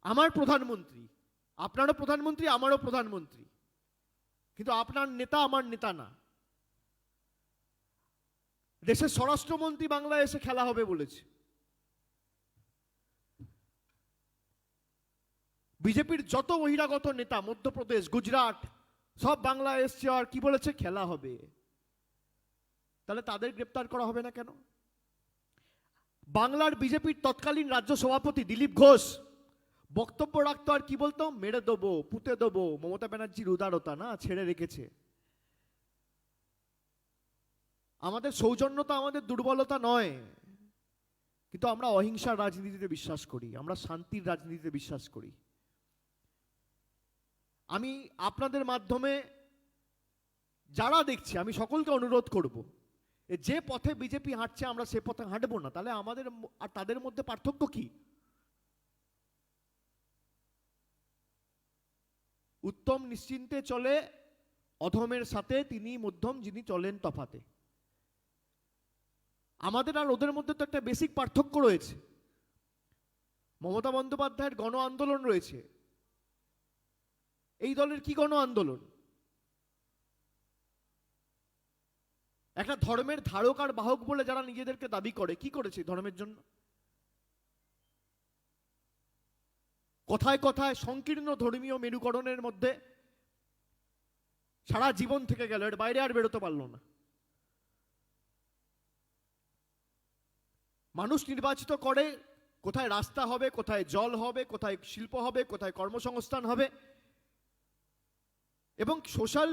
আমার প্রধানমন্ত্রী, আপনারও প্রধানমন্ত্রী, আমারও প্রধানমন্ত্রী, কিন্তু আপনার নেতা আমার নেতা না। দেশের স্বরাষ্ট্রমন্ত্রী বাংলায় এসে খেলা হবে বলেছে। বিজেপির যত বহিরাগত নেতা, মধ্যপ্রদেশ, গুজরাট, সব বাংলায় এসছে, আর কি বলেছে? খেলা হবে। তাহলে তাদের গ্রেপ্তার করা হবে না কেন? বাংলার বিজেপির তৎকালীন রাজ্য সভাপতি দিলীপ ঘোষ বক্তব্য রাখতো, আর কি বলতো? মেরে দেবো, পুঁতে দেবো। মমতা ব্যানার্জির উদারতা না, ছেড়ে রেখেছে। আমাদের সৌজন্যতা আমাদের দুর্বলতা নয়। কিন্তু আমরা অহিংসার রাজনীতিতে বিশ্বাস করি, আমরা শান্তির রাজনীতিতে বিশ্বাস করি। আমি আপনাদের মাধ্যমে যারা দেখছি, আমি সকলকে অনুরোধ করব, যে পথে বিজেপি হাঁটছে আমরা সে পথে হাঁটবো না। তাহলে আমাদের আর তাদের মধ্যে পার্থক্য কি? উত্তম নিশ্চিন্তে চলে অধমের সাথে, তিনি মধ্যম যিনি চলেন তফাতে। আমাদের আর ওদের মধ্যে তো একটা বেসিক পার্থক্য রয়েছে। মমতা বন্দ্যোপাধ্যায়ের গণ আন্দোলন রয়েছে, এই দলের কি গণ আন্দোলন? একটা ধর্মের ধারক আর বাহক বলে যারা নিজেদেরকে দাবি করে, কি করেছে ধর্মের জন্য? কথায় কথায় সংকীর্ণ ধর্মীয় মেরুকরণের মধ্যে সারা জীবন থেকে গেল, এর বাইরে আর বেরোতে পারলো না। মানুষ নির্বাচিত করে কোথায় রাস্তা হবে, কোথায় জল হবে, কোথায় শিল্প হবে, কোথায় কর্মসংস্থান হবে, এবং সোশ্যাল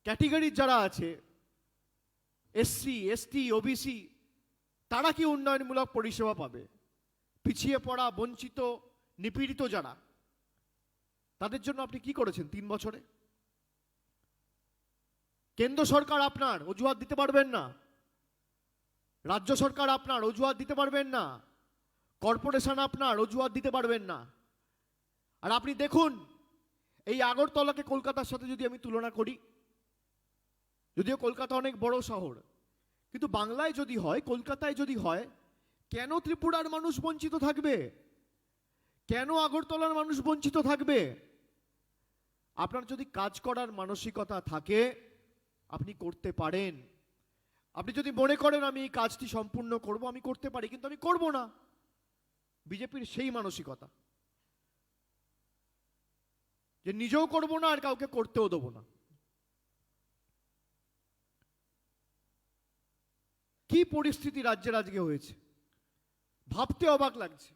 ক্যাটেগরির যারা আছে, এসসি, এসটি, ওবিসি, তারা কি উন্নয়নমূলক পরিষেবা পাবে? পিছিয়ে পড়া, বঞ্চিত, নিপীড়িত যারা, তাদের জন্য আপনি কি করেছেন 3 বছরে? কেন্দ্র সরকার আপনার, অজুহাত দিতে পারবেন না। রাজ্য সরকার আপনার, অজুহাত দিতে পারবেন না। কর্পোরেশন আপনার, অজুহাত দিতে পারবেন না। আর আপনি দেখুন, এই আগরতলাকে কলকাতার সাথে যদি আমি তুলনা করি, যদিও কলকাতা অনেক বড় শহর, কিন্তু বাংলায় যদি হয়, কলকাতায় যদি হয়, কেন ত্রিপুরার মানুষ বঞ্চিত থাকবে? কেন আগরতলার মানুষ বঞ্চিত থাকবে? আপনার যদি কাজ করার মানসিকতা থাকে, আপনি করতে পারেন। আপনি যদি মনে করেন আমি এই কাজটি সম্পূর্ণ করব, আমি করতে পারি, কিন্তু আমি করব না। বিজেপির সেই মানসিকতা যে নিজেও করব না আর কাউকে করতেও দেব না। কি পরিস্থিতি রাজ্যের আজকে হয়েছে, ভাবতে অবাক লাগছে।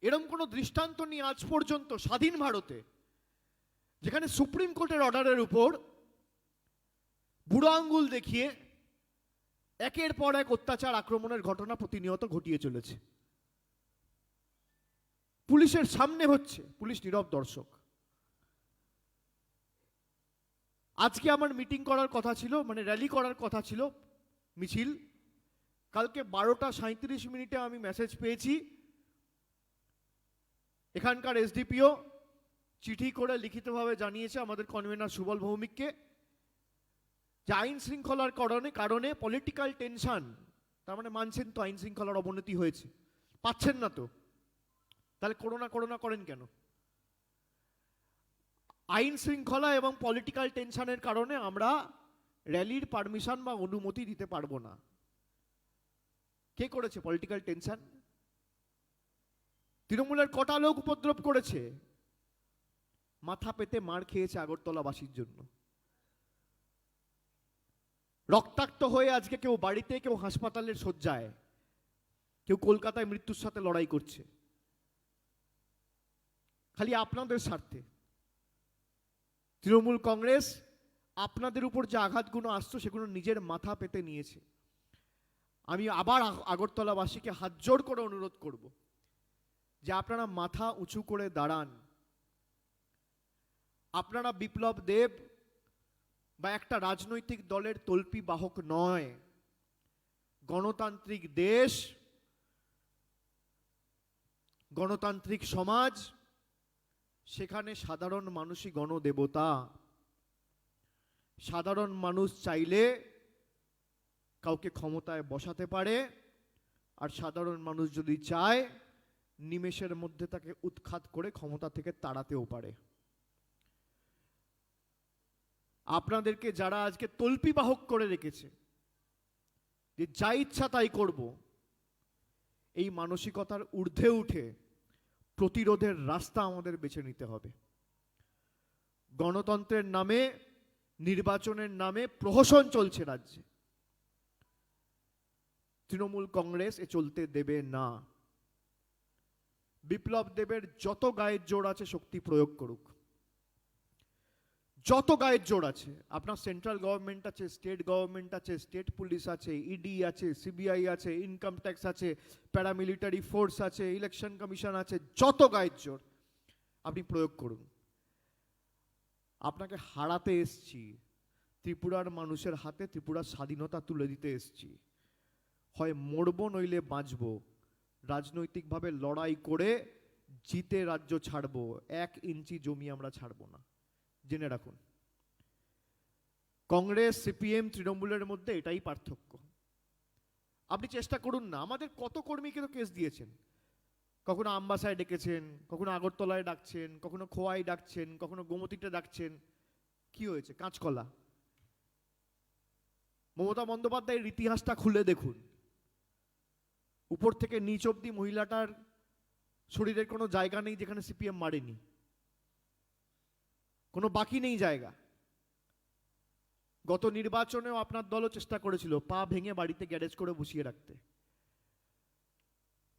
এরকম কোনো দৃষ্টান্ত নিয়ে আজ পর্যন্ত স্বাধীন ভারতে, যেখানে সুপ্রিম কোর্টের অর্ডারের উপর বুড়ো আঙ্গুল দেখিয়ে একের পর এক অত্যাচার, আক্রমণের ঘটনা প্রতিনিয়ত ঘটিয়ে চলেছে। পুলিশের সামনে হচ্ছে, পুলিশ নীরব দর্শক। আজকে আমার মিটিং করার কথা ছিল, মানে র্যালি করার কথা ছিল, মিছিল। কালকে 12:37 আমি মেসেজ পেয়েছি, এখানকার এসডিপিও চিঠি করে লিখিতভাবে জানিয়েছে আমাদের কনভেনার সুবল ভৌমিককে, যে আইন শৃঙ্খলার কারণে পলিটিক্যাল টেনশন, তার মানে মানছেন তো আইন শৃঙ্খলার অবনতি হয়েছে, পাচ্ছেন না তো, তাহলে করোনা করেন কেন? আইন শৃঙ্খলা এবং পলিটিক্যাল টেনশনের কারণে আমরা র্যালির পারমিশন বা অনুমতি দিতে পারবো না। কে করেছে পলিটিক্যাল টেনশন? তৃণমূলের কটা লোক উপদ্রব করেছে, মাথা পেতে মার খেয়েছে আগরতলাবাসীর জন্য। রক্তাক্ত হয়ে আজকে কেউ বাড়িতে, কেউ হাসপাতালের শয্যায়, কেউ কলকাতায় মৃত্যুর সাথে লড়াই করছে, খালি আপনাদের স্বার্থে। তৃণমূল কংগ্রেস আপনাদের উপর যে আঘাতগুলো আসতো সেগুলো নিজের মাথা পেতে নিয়েছে। আমি আবার আগরতলাবাসীকে হাত জোড় করে অনুরোধ করব যে আপনারা মাথা উঁচু করে দাঁড়ান। আপনারা বিপ্লব দেব বা একটা রাজনৈতিক দলের তল্পি বাহক নয়। গণতান্ত্রিক দেশ, গণতান্ত্রিক সমাজ, সেখানে সাধারণ মানুষই গণদেবতা। সাধারণ মানুষ চাইলে কাউকে ক্ষমতায় বসাতে পারে, আর সাধারণ মানুষ যদি চায় নিমেষের মধ্যে তাকে উৎখাত করে ক্ষমতা থেকে তাড়াতেও পারে। আপনাদেরকে যারা আজকে তল্পি বাহক করে রেখেছে যে যা ইচ্ছা তাই করব, এই মানসিকতার ঊর্ধ্বে উঠে প্রতিরোধের রাস্তা আমাদের বেছে নিতে হবে। গণতন্ত্রের নামে, নির্বাচনের নামে প্রহসন চলছে রাজ্যে। তৃণমূল কংগ্রেস এ চলতে দেবে না। বিপ্লব দেবের যত গায়ের জোর আছে শক্তি প্রয়োগ করুক। যত গায়ের জোর আছে, আপনার সেন্ট্রাল গভর্নমেন্ট আছে, স্টেট গভর্নমেন্ট আছে, স্টেট পুলিশ আছে, ইডি আছে, সিবিআই আছে, ইনকাম ট্যাক্স আছে, প্যারামিলিটারি ফোর্স আছে, ইলেকশন কমিশন আছে, যত গায়ের জোর আপনি প্রয়োগ করুন। আপনাকে হারাতে এসছি, ত্রিপুরার মানুষের হাতে ত্রিপুরার স্বাধীনতা তুলে দিতে এসছি। হয় মরবো নইলে বাঁচবো, রাজনৈতিকভাবে লড়াই করে জিতে রাজ্য ছাড়বো, 1 ইঞ্চি জমি আমরা ছাড়বো না, জেনে রাখুন। কংগ্রেস, সিপিএম, তৃণমূলের মধ্যে এটাই পার্থক্য। আপনি চেষ্টা করুন না, আমাদের কত কর্মীকে তো কেস দিয়েছেন, কখনো আমবাসায় ডেকেছেন, কখনো আগরতলায় ডাকছেন, কখনো খোয়াই ডাকছেন, কখনো গোমতীতে ডাকছেন, কি হয়েছে? কাঁচকলা। মমতা বন্দ্যোপাধ্যায়ের ইতিহাসটা খুলে দেখুন, উপর থেকে নিচ অব্দি মহিলাটার শরীরের কোনো জায়গা নেই যেখানে সিপিএম মারেনি, কোনো বাকি নেই জায়গা। গত নির্বাচনেও আপনার দলও চেষ্টা করেছিল পা ভেঙে বাড়িতে গ্যারেজ করে বসিয়ে রাখতে,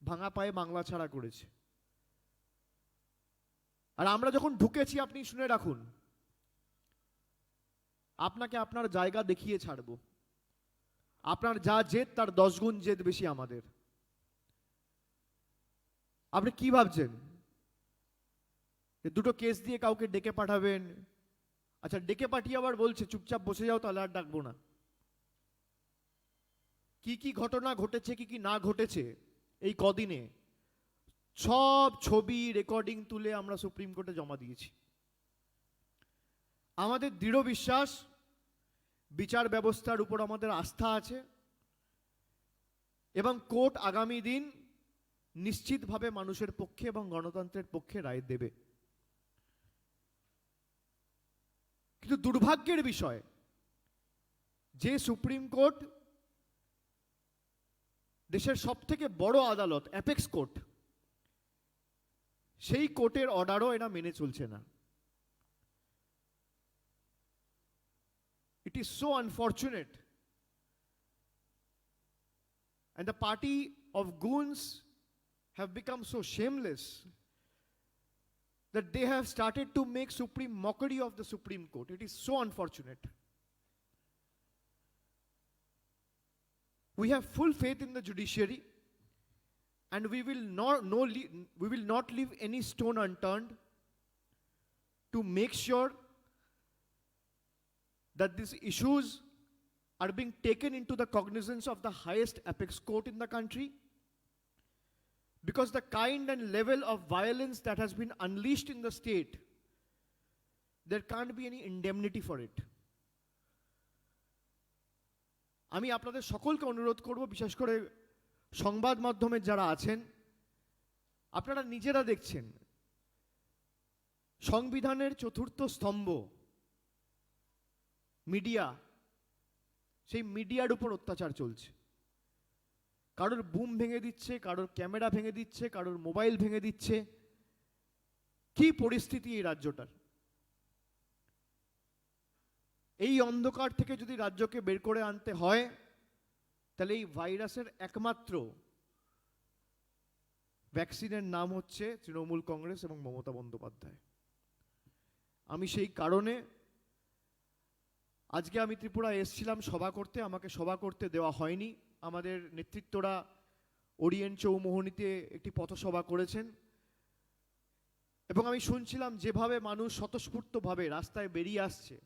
ভাঙা পায়ে বাংলা ছাড়া করেছে। আর আমরা যখন ঢুকেছি, আপনি শুনে রাখুন, আপনাকে আপনার জায়গা দেখিয়ে ছাড়বো। আপনার যা জেদ তার 10 গুণ জেদ বেশি আমাদের। আপনি কি ভাবছেন দুটো কেস দিয়ে কাউকে ডেকে পাঠাবেন? আচ্ছা, ডেকে পাঠিয়ে আবার বলছে চুপচাপ বসে যাও, তাহলে আর ডাকবো না। কি কি ঘটনা ঘটেছে, কি কি না ঘটেছে এই কদিনে, সব ছবি রেকর্ডিং তুলে আমরা সুপ্রিম কোর্টে জমা দিয়েছি। আমাদের দৃঢ় বিশ্বাস, বিচার ব্যবস্থার উপর আমাদের আস্থা আছে এবং কোর্ট আগামী দিন নিশ্চিতভাবে মানুষের পক্ষে এবং গণতন্ত্রের পক্ষে রায় দেবে। কিন্তু দুর্ভাগ্যের বিষয়, যে সুপ্রিম কোর্ট দেশের সবথেকে বড় আদালত, অ্যাপেক্স কোর্ট, সেই কোর্টের অর্ডারও এরা মেনে চলছে না। It is so unfortunate, and the party of goons have become so shameless that they have started to make supreme mockery of the Supreme Court. It is so unfortunate. We have full faith in the judiciary, and we will not leave any stone unturned to make sure that these issues are being taken into the cognizance of the highest apex court in the country, because the kind and level of violence that has been unleashed in the state, there can't be any indemnity for it. আমি আপনাদের সকলকে অনুরোধ করব, বিশেষ করে সংবাদ মাধ্যমে যারা আছেন, আপনারা নিজেরা দেখছেন সংবিধানের চতুর্থ স্তম্ভ মিডিয়া, সেই মিডিয়ার উপর অত্যাচার চলছে। কারোর বুম ভেঙে দিচ্ছে, কারোর ক্যামেরা ভেঙে দিচ্ছে, কারোর মোবাইল ভেঙে দিচ্ছে। কি পরিস্থিতি এই রাজ্যটার! এই অন্ধকার থেকে যদি রাজ্যকে বের করে আনতে হয়, তাহলে এই ভাইরাসের একমাত্র ভ্যাকসিনের নাম হচ্ছে তৃণমূল কংগ্রেস এবং মমতা বন্দ্যোপাধ্যায়। আমি সেই কারণে আজকে আমি ত্রিপুরা এসেছিলাম সভা করতে, আমাকে সভা করতে দেওয়া হয়নি। আমাদের নেতৃত্বরা ওরিয়েন্ট চৌমোহনীতে একটি পথসভা করেছেন এবং আমি শুনছিলাম যেভাবে মানুষ স্বতঃস্ফূর্তভাবে রাস্তায় বেরিয়ে আসছে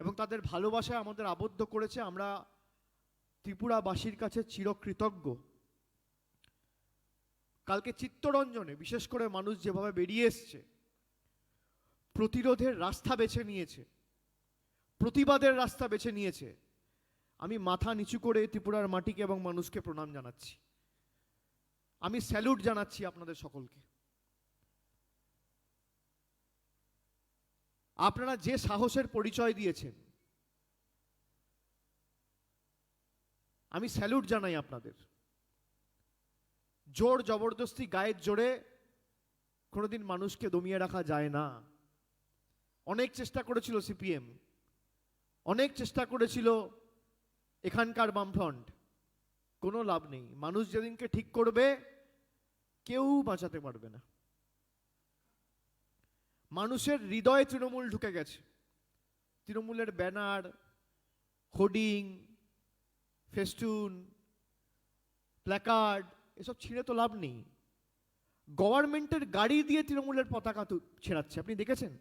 এবং তাদের ভালোবাসায় আমাদের আবদ্ধ করেছে। আমরা ত্রিপুরাবাসীর কাছে চিরকৃতজ্ঞ। কালকে চিত্তরঞ্জনে বিশেষ করে মানুষ যেভাবে বেরিয়ে এসছে, প্রতিরোধের রাস্তা বেছে নিয়েছে, প্রতিবাদের রাস্তা বেছে নিয়েছে, আমি মাথা নিচু করে ত্রিপুরার মাটিকে এবং মানুষকে প্রণাম জানাচ্ছি। আমি স্যালুট জানাচ্ছি আপনাদের সকলকে। আপনারা যে সাহসের পরিচয় দিয়েছেন, আমি স্যালুট জানাই আপনাদের। জোর জবরদস্তি গায়ের জোরে কোনোদিন মানুষকে দমিয়ে রাখা যায় না। অনেক চেষ্টা করেছিল সিপিএম, অনেক চেষ্টা করেছিল এখানকার বামফ্রন্ট, কোনো লাভ নেই। মানুষ যেদিনকে ঠিক করবে কেউ বাঁচাতে পারবে না। মানুষের হৃদয়ে তৃণমূল ঢুকে গেছে। তৃণমূলের ব্যানার, হোর্ডিং, ফেস্টুন, প্ল্যাকার্ড এসব ছিঁড়ে তো লাভ নেই। গভর্নমেন্টের গাড়ি দিয়ে তৃণমূলের পতাকা ছেড়াচ্ছে, আপনি দেখেছেন?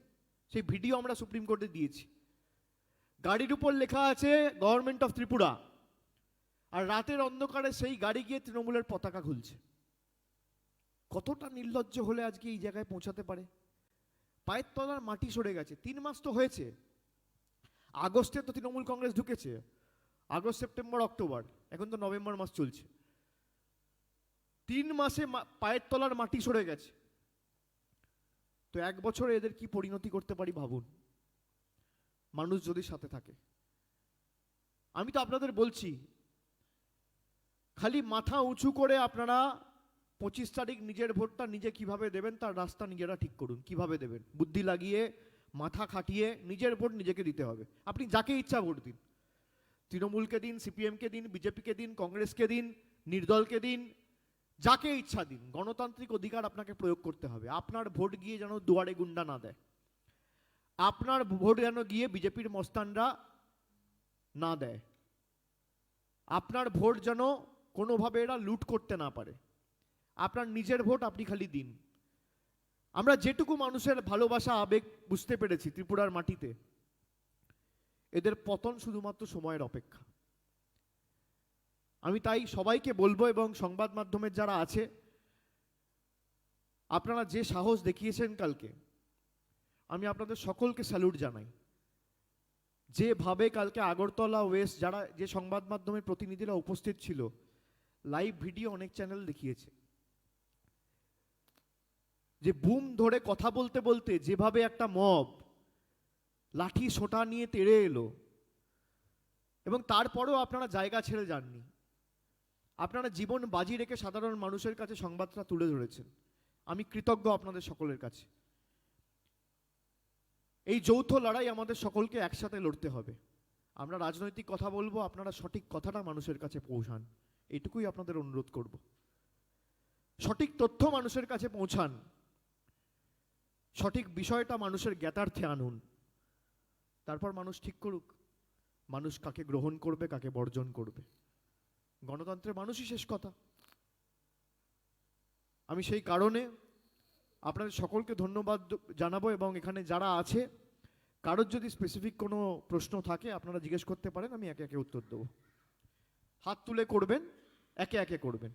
সেই ভিডিও আমরা সুপ্রিম কোর্টে দিয়েছি। গাড়ির উপর লেখা আছে গভর্নমেন্ট অফ ত্রিপুরা, আর রাতের অন্ধকারে সেই গাড়ি গিয়ে তৃণমূলের পতাকা খুলছে। কতটা নির্লজ্জ হলে আজকে এই জায়গায় পৌঁছাতে পারে? পায়ের তলার মাটি সরে গেছে। 3 মাস তো হয়েছে, আগস্টে তো তৃণমূল কংগ্রেস ঢুকেছে, আগস্ট, সেপ্টেম্বর, অক্টোবর, এখন তো নভেম্বর মাস চলছে। 3 মাসে পায়ের তলার মাটি সরে গেছে। তো 1 বছরে এদের কি পরিণতি করতে পারি ভাবুন, মানুষ যদি সাথে থাকে। আমি তো আপনাদের বলছি, খালি মাথা উঁচু করে আপনারা 25 তারিখ নিজের ভোটটা নিজে কিভাবে দেবেন তার রাস্তা নিজেরা ঠিক করুন। কিভাবে দেবেন, বুদ্ধি লাগিয়ে, মাথা খাটিয়ে নিজের ভোট নিজেকে দিতে হবে। আপনি যাকে ইচ্ছা ভোট দিন, তৃণমূলকে দিন, সিপিএমকে দিন, বিজেপিকে দিন, কংগ্রেসকে দিন, নির্দলকে দিন, যাকে ইচ্ছা দিন। গণতান্ত্রিক অধিকার আপনাকে প্রয়োগ করতে হবে। আপনার ভোট গিয়ে যেন দুয়ারে গুন্ডা না দেয়, আপনার ভোট যেন গিয়ে বিজেপির মস্তানরা না দেয়, আপনার ভোট যেন কোনোভাবে এরা লুট করতে না পারে। আপনার নিজের ভোট আপনি খালি দিন। আমরা যেটুকু মানুষের ভালোবাসা, আবেগ বুঝতে পেরেছি ত্রিপুরার মাটিতে, এদের পতন শুধুমাত্র সময়ের অপেক্ষা। আমি তাই সবাইকে বলবো, এবং সংবাদ মাধ্যমের যারা আছে, আপনারা যে সাহস দেখিয়েছেন কালকে, আমি আপনাদের সকলকে স্যালুট জানাই। যেভাবে কালকে আগরতলা ওয়েস্ট যারা, যে সংবাদ মাধ্যমের প্রতিনিধিরা উপস্থিত ছিল, লাইভ ভিডিও অনেক চ্যানেল দেখিয়েছে, যে বুম ধরে কথা বলতে বলতে যেভাবে একটা মব লাঠি সোঁটা নিয়ে তেড়ে এলো, এবং তারপরেও আপনারা জায়গা ছেড়ে যাননি। আপনারা জীবন বাজি রেখে সাধারণ মানুষের কাছে সংবাদটা তুলে ধরেছেন। আমি কৃতজ্ঞ আপনাদের সকলের কাছে। এই যৌথ লড়াই আমাদের সকলকে একসাথে লড়তে হবে। আমরা রাজনৈতিক কথা বলবো, আপনারা সঠিক কথাটা মানুষের কাছে পৌঁছান, এটুকুই আপনাদের অনুরোধ করব। সঠিক তথ্য মানুষের কাছে পৌঁছান, সঠিক বিষয়টা মানুষের জ্ঞাতার্থে আনুন, তারপর মানুষ ঠিক করুক মানুষ কাকে গ্রহণ করবে, কাকে বর্জন করবে। গণতন্ত্রে মানুষই শেষ কথা। আমি সেই কারণে আপনাদের সকলকে ধন্যবাদ জানাবো, এবং এখানে যারা আছে কারোর যদি স্পেসিফিক কোনো প্রশ্ন থাকে আপনারা জিজ্ঞেস করতে পারেন, আমি একে একে উত্তর দেবো। হাত তুলে করবেন, একে একে করবেন।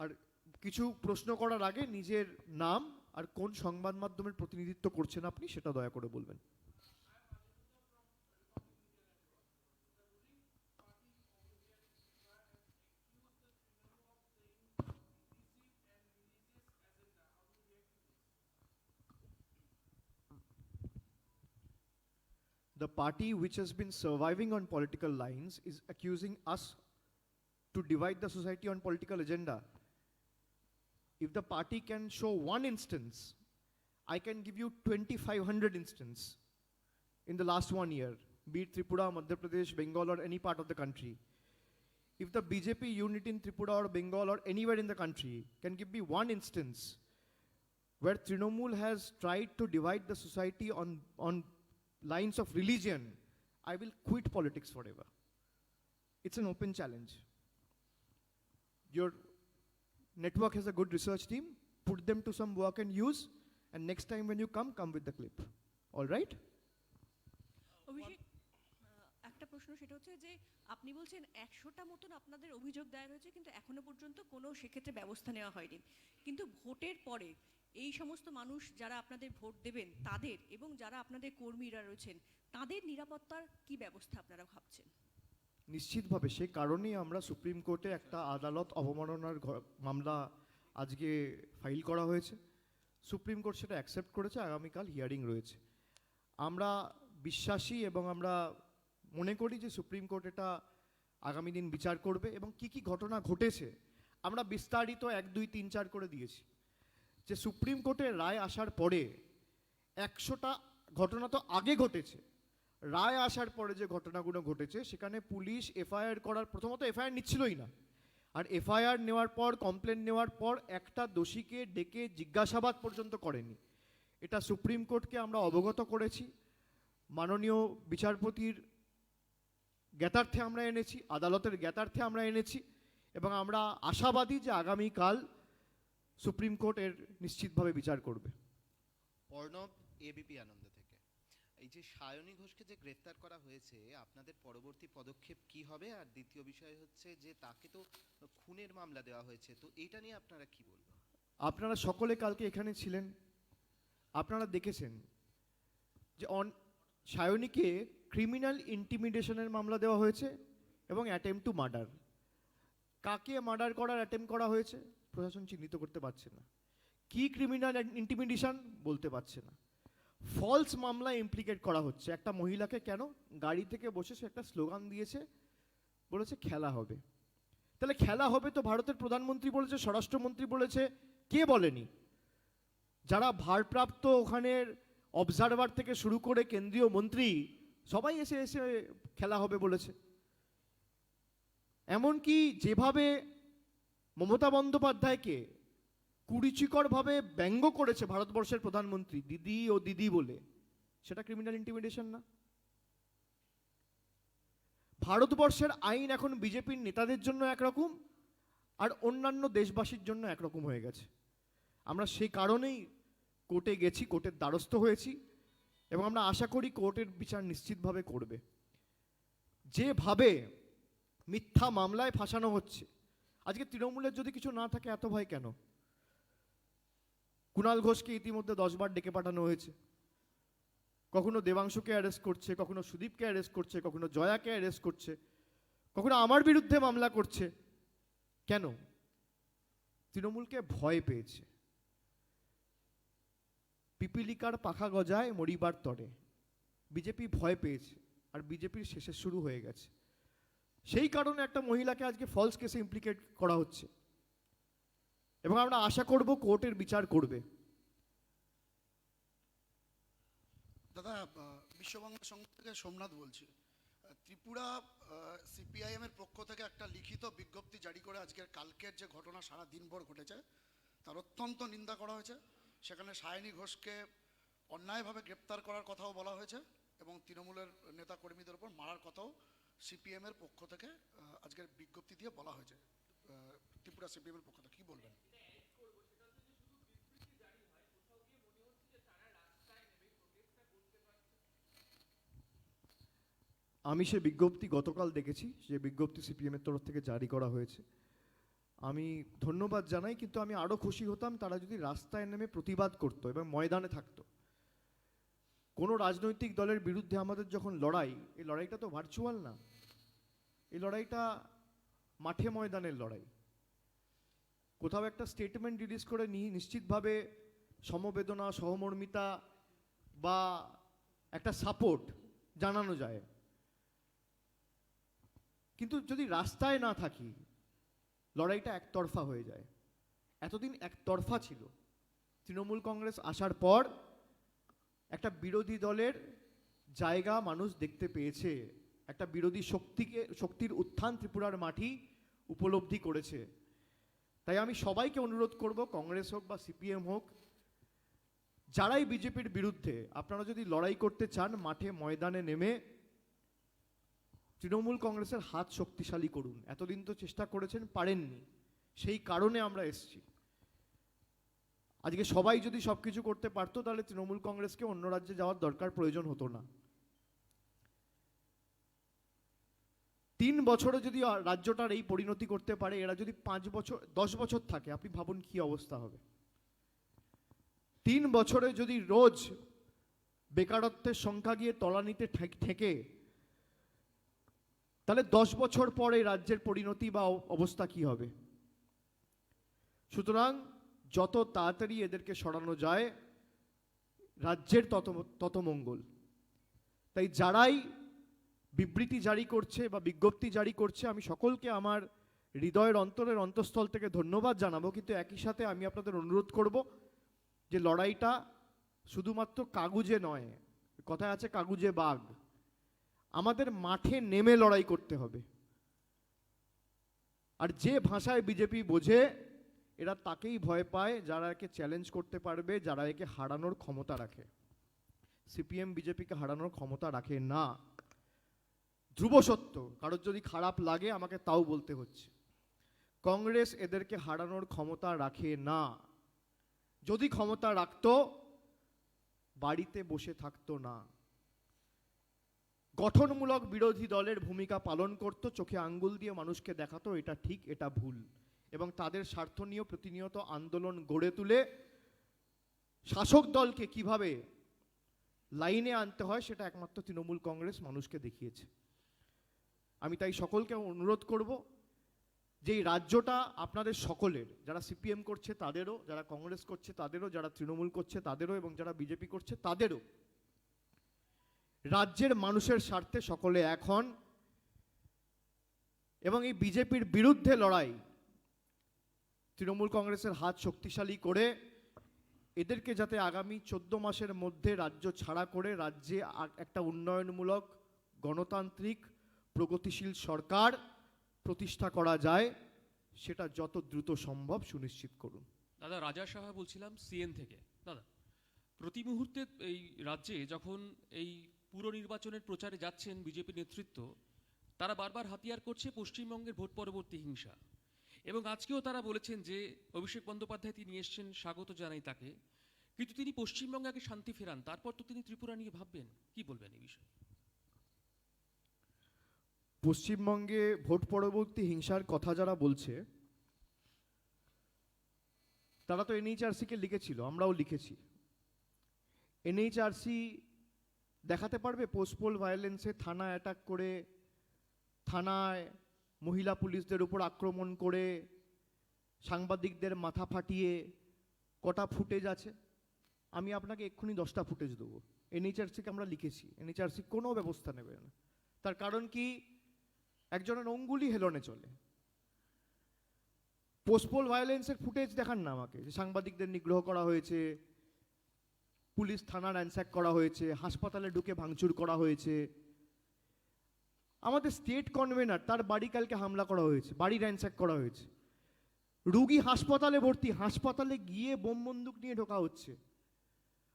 আর কিছু প্রশ্ন করার আগে নিজের নাম আর কোন সংবাদ মাধ্যমের প্রতিনিধিত্ব করছেন আপনি সেটা দয়া করে বলবেন। The party which has been surviving on political lines is accusing us to divide the society on political agenda. If the party can show one instance, I can give you 2,500 instances in the last 1 year, be it Tripura, Madhya Pradesh, Bengal, or any part of the country. If the BJP unit in Tripura or Bengal or anywhere in the country can give me one instance where Trinamool has tried to divide the society on lines of religion, I will quit politics forever. It's an open challenge. Your network has a good research team, put them to some work and use, and next time when you come with the clip. All right? অভিষেক, একটা প্রশ্ন, সেটা হচ্ছে যে আপনি বলছেন 100টা মতন আপনাদের অভিযোগ দায়ের হয়েছে, কিন্তু এখনো পর্যন্ত কোনো সেক্ষেত্রে ব্যবস্থা নেওয়া হয়নি। কিন্তু ভোটের পরে এই সমস্ত মানুষ যারা আপনাদের ভোট দেবেন তাদের, এবং যারা আপনাদের কর্মীরা রয়েছেন তাদের নিরাপত্তার কি ব্যবস্থা আপনারা ভাবছেন? নিশ্চিতভাবে সে কারণেই আমরা সুপ্রিম কোর্টে একটা আদালত অবমাননার মামলা আজকে ফাইল করা হয়েছে। সুপ্রিম কোর্ট সেটা অ্যাকসেপ্ট করেছে, আগামীকাল হিয়ারিং রয়েছে। আমরা বিশ্বাসী এবং আমরা মনে করি যে সুপ্রিম কোর্ট এটা আগামী দিন বিচার করবে, এবং কি কি ঘটনা ঘটেছে আমরা বিস্তারিত 1, 2, 3, 4 করে দিয়েছি। যে সুপ্রিম কোর্টের রায় আসার পরে 100টা ঘটনা তো আগে ঘটেছে, রায় আসার পরে যে ঘটনাগুলো ঘটেছে সেখানে পুলিশ এফআইআর করার, প্রথমত এফআইআর নিচ্ছিলই না, আর এফআইআর নেওয়ার পর, কমপ্লেন নেওয়ার পর একটা দোষীকে ডেকে জিজ্ঞাসাবাদ পর্যন্ত করেনি। এটা সুপ্রিম কোর্টকে আমরা অবগত করেছি, মাননীয় বিচারপতির জ্ঞাতার্থে আমরা এনেছি, আদালতের জ্ঞাতার্থে আমরা এনেছি, এবং আমরা আশাবাদী যে আগামীকাল সুপ্রিম কোর্ট এর নিশ্চিতভাবে বিচার করবে। অর্ণব, এবিপি আনন্দ থেকে। এই যে সায়নী ঘোষকে যে গ্রেফতার করা হয়েছে, আপনাদের পরবর্তী পদক্ষেপ কি হবে? আর দ্বিতীয় বিষয় হচ্ছে যে তাকে তো খুনের মামলা দেওয়া হয়েছে, তো এইটা নিয়ে আপনারা কি বলবেন? আপনারা সকলে কালকে এখানে ছিলেন, আপনারা দেখেছেন যে সায়নীকে ক্রিমিনাল ইন্টিমিডেশনের মামলা দেওয়া হয়েছে এবং অ্যাটেম্প টু মার্ডার। কাকে মার্ডার করার অ্যাটেম্প করা হয়েছে প্রশাসন চিহ্নিত করতে পারছে না। কি ক্রিমিনাল ইন্টিমিডেশন বলতে পারছে না। ফলস মামলা ইমপ্লিকেট করা হচ্ছে একটা মহিলাকে। কেন? গাড়ি থেকে বসে সে একটা স্লোগান দিয়েছে, বলেছে খেলা হবে। তাহলে খেলা হবে তো ভারতের প্রধানমন্ত্রী বলেছে, স্বরাষ্ট্রমন্ত্রী বলেছে, কে বলেনি? যারা ভারপ্রাপ্ত ওখানের অবজারভার থেকে শুরু করে কেন্দ্রীয় মন্ত্রী সবাই এসে এসে খেলা হবে বলেছে। এমনকি যেভাবে মমতা বন্দ্যোপাধ্যায়কে কুরুচিকরভাবে ব্যঙ্গ করেছে ভারতবর্ষের প্রধানমন্ত্রী, দিদি ও দিদি বলে, সেটা ক্রিমিনাল ইন্টিমিডেশন না? ভারতবর্ষের আইন এখন বিজেপির নেতাদের জন্য একরকম আর অন্যান্য দেশবাসীর জন্য একরকম হয়ে গেছে। আমরা সেই কারণেই কোর্টে গেছি, কোর্টের দ্বারস্থ হয়েছি, এবং আমরা আশা করি কোর্টের বিচার নিশ্চিতভাবে করবে। যেভাবে মিথ্যা মামলায় ফাঁসানো হচ্ছে, আজকে তৃণমূলের যদি কিছু না থাকে এত ভয় কেন? কুণাল ঘোষকে ইতিমধ্যে 10 বার ডেকে পাঠানো হয়েছে। কখনো দেবাংশুকে অ্যারেস্ট করছে, কখনো সুদীপকে অ্যারেস্ট করছে, কখনো জয়াকে অ্যারেস্ট করছে, কখনো আমার বিরুদ্ধে মামলা করছে। কেন? তৃণমূলকে ভয় পেয়েছে। পিপিলিকার পাখা গজায় মরিবার তরে, বিজেপি ভয় পেয়েছে, আর বিজেপির শেষের শুরু হয়ে গেছে। সেই কারণে একটা মহিলাকে আজকে ফলস কেসে ইমপ্লিকেট করা হচ্ছে, এবং আমরা আশা করব কোর্টের বিচার করবে। দাদা, বিশ্ববাংলা সংঘ থেকে সোমনাথ বলছি। ত্রিপুরা সিপিআইএম এর পক্ষ থেকে একটা লিখিত বিজ্ঞপ্তি জারি করে কালকের যে ঘটনা সারা দিনভর ঘটেছে তার অত্যন্ত নিন্দা করা হয়েছে। সেখানে সায়নী ঘোষকে অন্যায়ভাবে গ্রেপ্তার করার কথাও বলা হয়েছে এবং তৃণমূলের নেতা কর্মীদের উপর মারার কথাও সিপিএম এর পক্ষ থেকে আজকের বিজ্ঞপ্তি দিয়ে বলা হয়েছে। ত্রিপুরা সিপিএম এর পক্ষ থেকে কি বলবেন? আমি সে বিজ্ঞপ্তি গতকাল দেখেছি, যে বিজ্ঞপ্তি সিপিএম এর তরফ থেকে জারি করা হয়েছে। আমি ধন্যবাদ জানাই, কিন্তু আমি আরো খুশি হতাম তারা যদি রাস্তায় নেমে প্রতিবাদ করতো এবং ময়দানে থাকতো। কোনো রাজনৈতিক দলের বিরুদ্ধে আমাদের যখন লড়াই, এই লড়াইটা তো ভার্চুয়াল না, এই লড়াইটা মাঠে ময়দানের লড়াই। কোথাও একটা স্টেটমেন্ট রিলিজ করে নিশ্চিতভাবে সমবেদনা, সহমর্মিতা বা একটা সাপোর্ট জানানো যায়, কিন্তু যদি রাস্তায় না থাকি লড়াইটা একতরফা হয়ে যায়। এতদিন একতরফা ছিল। তৃণমূল কংগ্রেস আসার পর একটা বিরোধী দলের জায়গা মানুষ দেখতে পেয়েছে, একটা বিরোধী শক্তির উত্থান ত্রিপুরার মাটি উপলব্ধি করেছে। তাই আমি সবাইকে অনুরোধ করব, কংগ্রেস হোক বা সিপিএম হোক, যারাই বিজেপির বিরুদ্ধে, আপনারা যদি লড়াই করতে চান মাঠে ময়দানে নেমে তৃণমূল কংগ্রেসের হাত শক্তিশালী করুন। এতদিন তো চেষ্টা করেছেন, পারেননি, সেই কারণে আমরা এসেছি। আজকে সবাই যদি সবকিছু করতে পারতো তাহলে তৃণমূল কংগ্রেসকে অন্য রাজ্যে যাওয়ার দরকার প্রয়োজন হতো না। 3 বছরে যদি রাজ্যটার এই পরিণতি করতে পারে, এরা যদি 5 বছর 10 বছর থাকে, আপনি ভাবুন কি অবস্থা হবে। 3 বছরে যদি রোজ বেকারত্বের সংখ্যা গিয়ে তলানিতে ঠেকে, তাহলে 10 বছর পরে রাজ্যের পরিণতি বা অবস্থা কি হবে? সুতরাং যত তাড়াতাড়ি এদেরকে সরানো যায় রাজ্যের তত মঙ্গল। তাই যারাই বিবৃতি জারি করছে বা বিজ্ঞপ্তি জারি করছে, আমি সকলকে আমার হৃদয়ের অন্তরের অন্তঃস্থল থেকে ধন্যবাদ জানাবো, কিন্তু একই সাথে আমি আপনাদের অনুরোধ করব যে লড়াইটা শুধুমাত্র কাগুজে নয়, কথায় আছে কাগুজে বাঘ, আমাদের মাঠে নেমে লড়াই করতে হবে। আর যে ভাষায় বিজেপি বোঝে এরা তাকেই ভয় পায় যারা একে চ্যালেঞ্জ করতে পারবে, যারা একে হারানোর ক্ষমতা রাখে। সিপিএম বিজেপিকে হারানোর ক্ষমতা রাখে না, ধ্রুব সত্য। কারোর যদি খারাপ লাগে আমাকে তাও বলতে হচ্ছে, কংগ্রেস এদেরকে হারানোর ক্ষমতা রাখে না। যদি ক্ষমতা রাখতো বাড়িতে বসে থাকতো না, গঠনমূলক বিরোধী দলের ভূমিকা পালন করত, চোখে আঙ্গুল দিয়ে মানুষকে দেখাতো এটা ঠিক এটা ভুল, এবং তাদের স্বার্থ নিয়ে প্রতিনিয়ত আন্দোলন গড়ে তুলে শাসক দলকে কিভাবে লাইনে আনতে হয় সেটা একমাত্র তৃণমূল কংগ্রেস মানুষকে দেখিয়েছে। আমি তাই সকলকে অনুরোধ করব যে এই রাজ্যটা আপনাদের সকলের, যারা সিপিএম করছে তাদেরও, যারা কংগ্রেস করছে তাদেরও, যারা তৃণমূল করছে তাদেরও, এবং যারা বিজেপি করছে তাদেরও, রাজ্যের মানুষের স্বার্থে সকলে এক হন এবং এই বিজেপির বিরুদ্ধে লড়াই, তৃণমূল কংগ্রেসের হাত শক্তিশালী করে এদেরকে যাতে আগামী 14 মাসের মধ্যে রাজ্য ছাড়া করে রাজ্যে একটা উন্নয়নমূলক গণতান্ত্রিক প্রগতিশীল সরকার প্রতিষ্ঠা করা যায়, সেটা যত দ্রুত সম্ভব সুনিশ্চিত করুন। দাদা, রাজা সাহা বলছিলাম সিএন থেকে। দাদা, প্রতি মুহূর্তে এই রাজ্যে যখন এই পুর নির্বাচনের প্রচারে যাচ্ছেন বিজেপি নেতৃত্ব, তারা বারবার হাতিয়ার করছে পশ্চিমবঙ্গের ভোট পরবর্তী হিংসা, এবং আজকেও তারা বলেছেন যে অভিষেক বন্দ্যোপাধ্যায় তিনি এসছেন, স্বাগত জানাই তাকে, কিন্তু তিনি পশ্চিমবঙ্গে আগে শান্তি ফেরান, তারপর তো তিনি ত্রিপুরা নিয়ে ভাববেন। কি বলবেন এই বিষয়ে? পশ্চিমবঙ্গে ভোট পরবর্তী হিংসার কথা যারা বলছে তারা তো এনএইচআরসিকে লিখেছিল, আমরাও লিখেছি। এনএইচআরসি দেখাতে পারবে পোস্টপোল ভায়োলেন্সে থানা অ্যাটাক করে, থানায় মহিলা পুলিশদের উপর আক্রমণ করে, সাংবাদিকদের মাথা ফাটিয়ে কটা ফুটেজ আছে? আমি আপনাকে এক্ষুনি 10টা ফুটেজ দেবো। এনএইচআরসিকে আমরা লিখেছি, এনএইচআরসি কোনো ব্যবস্থা নেবে না। তার কারণ কি? একজনের অঙ্গুলি হেলনে চলে। পোস্টপোল ভায়োলেন্সের ফুটেজ দেখান না আমাকে, যে সাংবাদিকদের নিগ্রহ করা হয়েছে, পুলিশ থানা র্যানস্যাক করা হয়েছে, হাসপাতালে ঢুকে ভাঙচুর করা হয়েছে। আমাদের স্টেট কনভেনার, তার বাড়ি কালকে হামলা করা হয়েছে, বাড়ি র্যানস্যাক করা হয়েছে। রুগী হাসপাতালে ভর্তি, হাসপাতালে গিয়ে বোম বন্দুক নিয়ে ঢোকা হচ্ছে,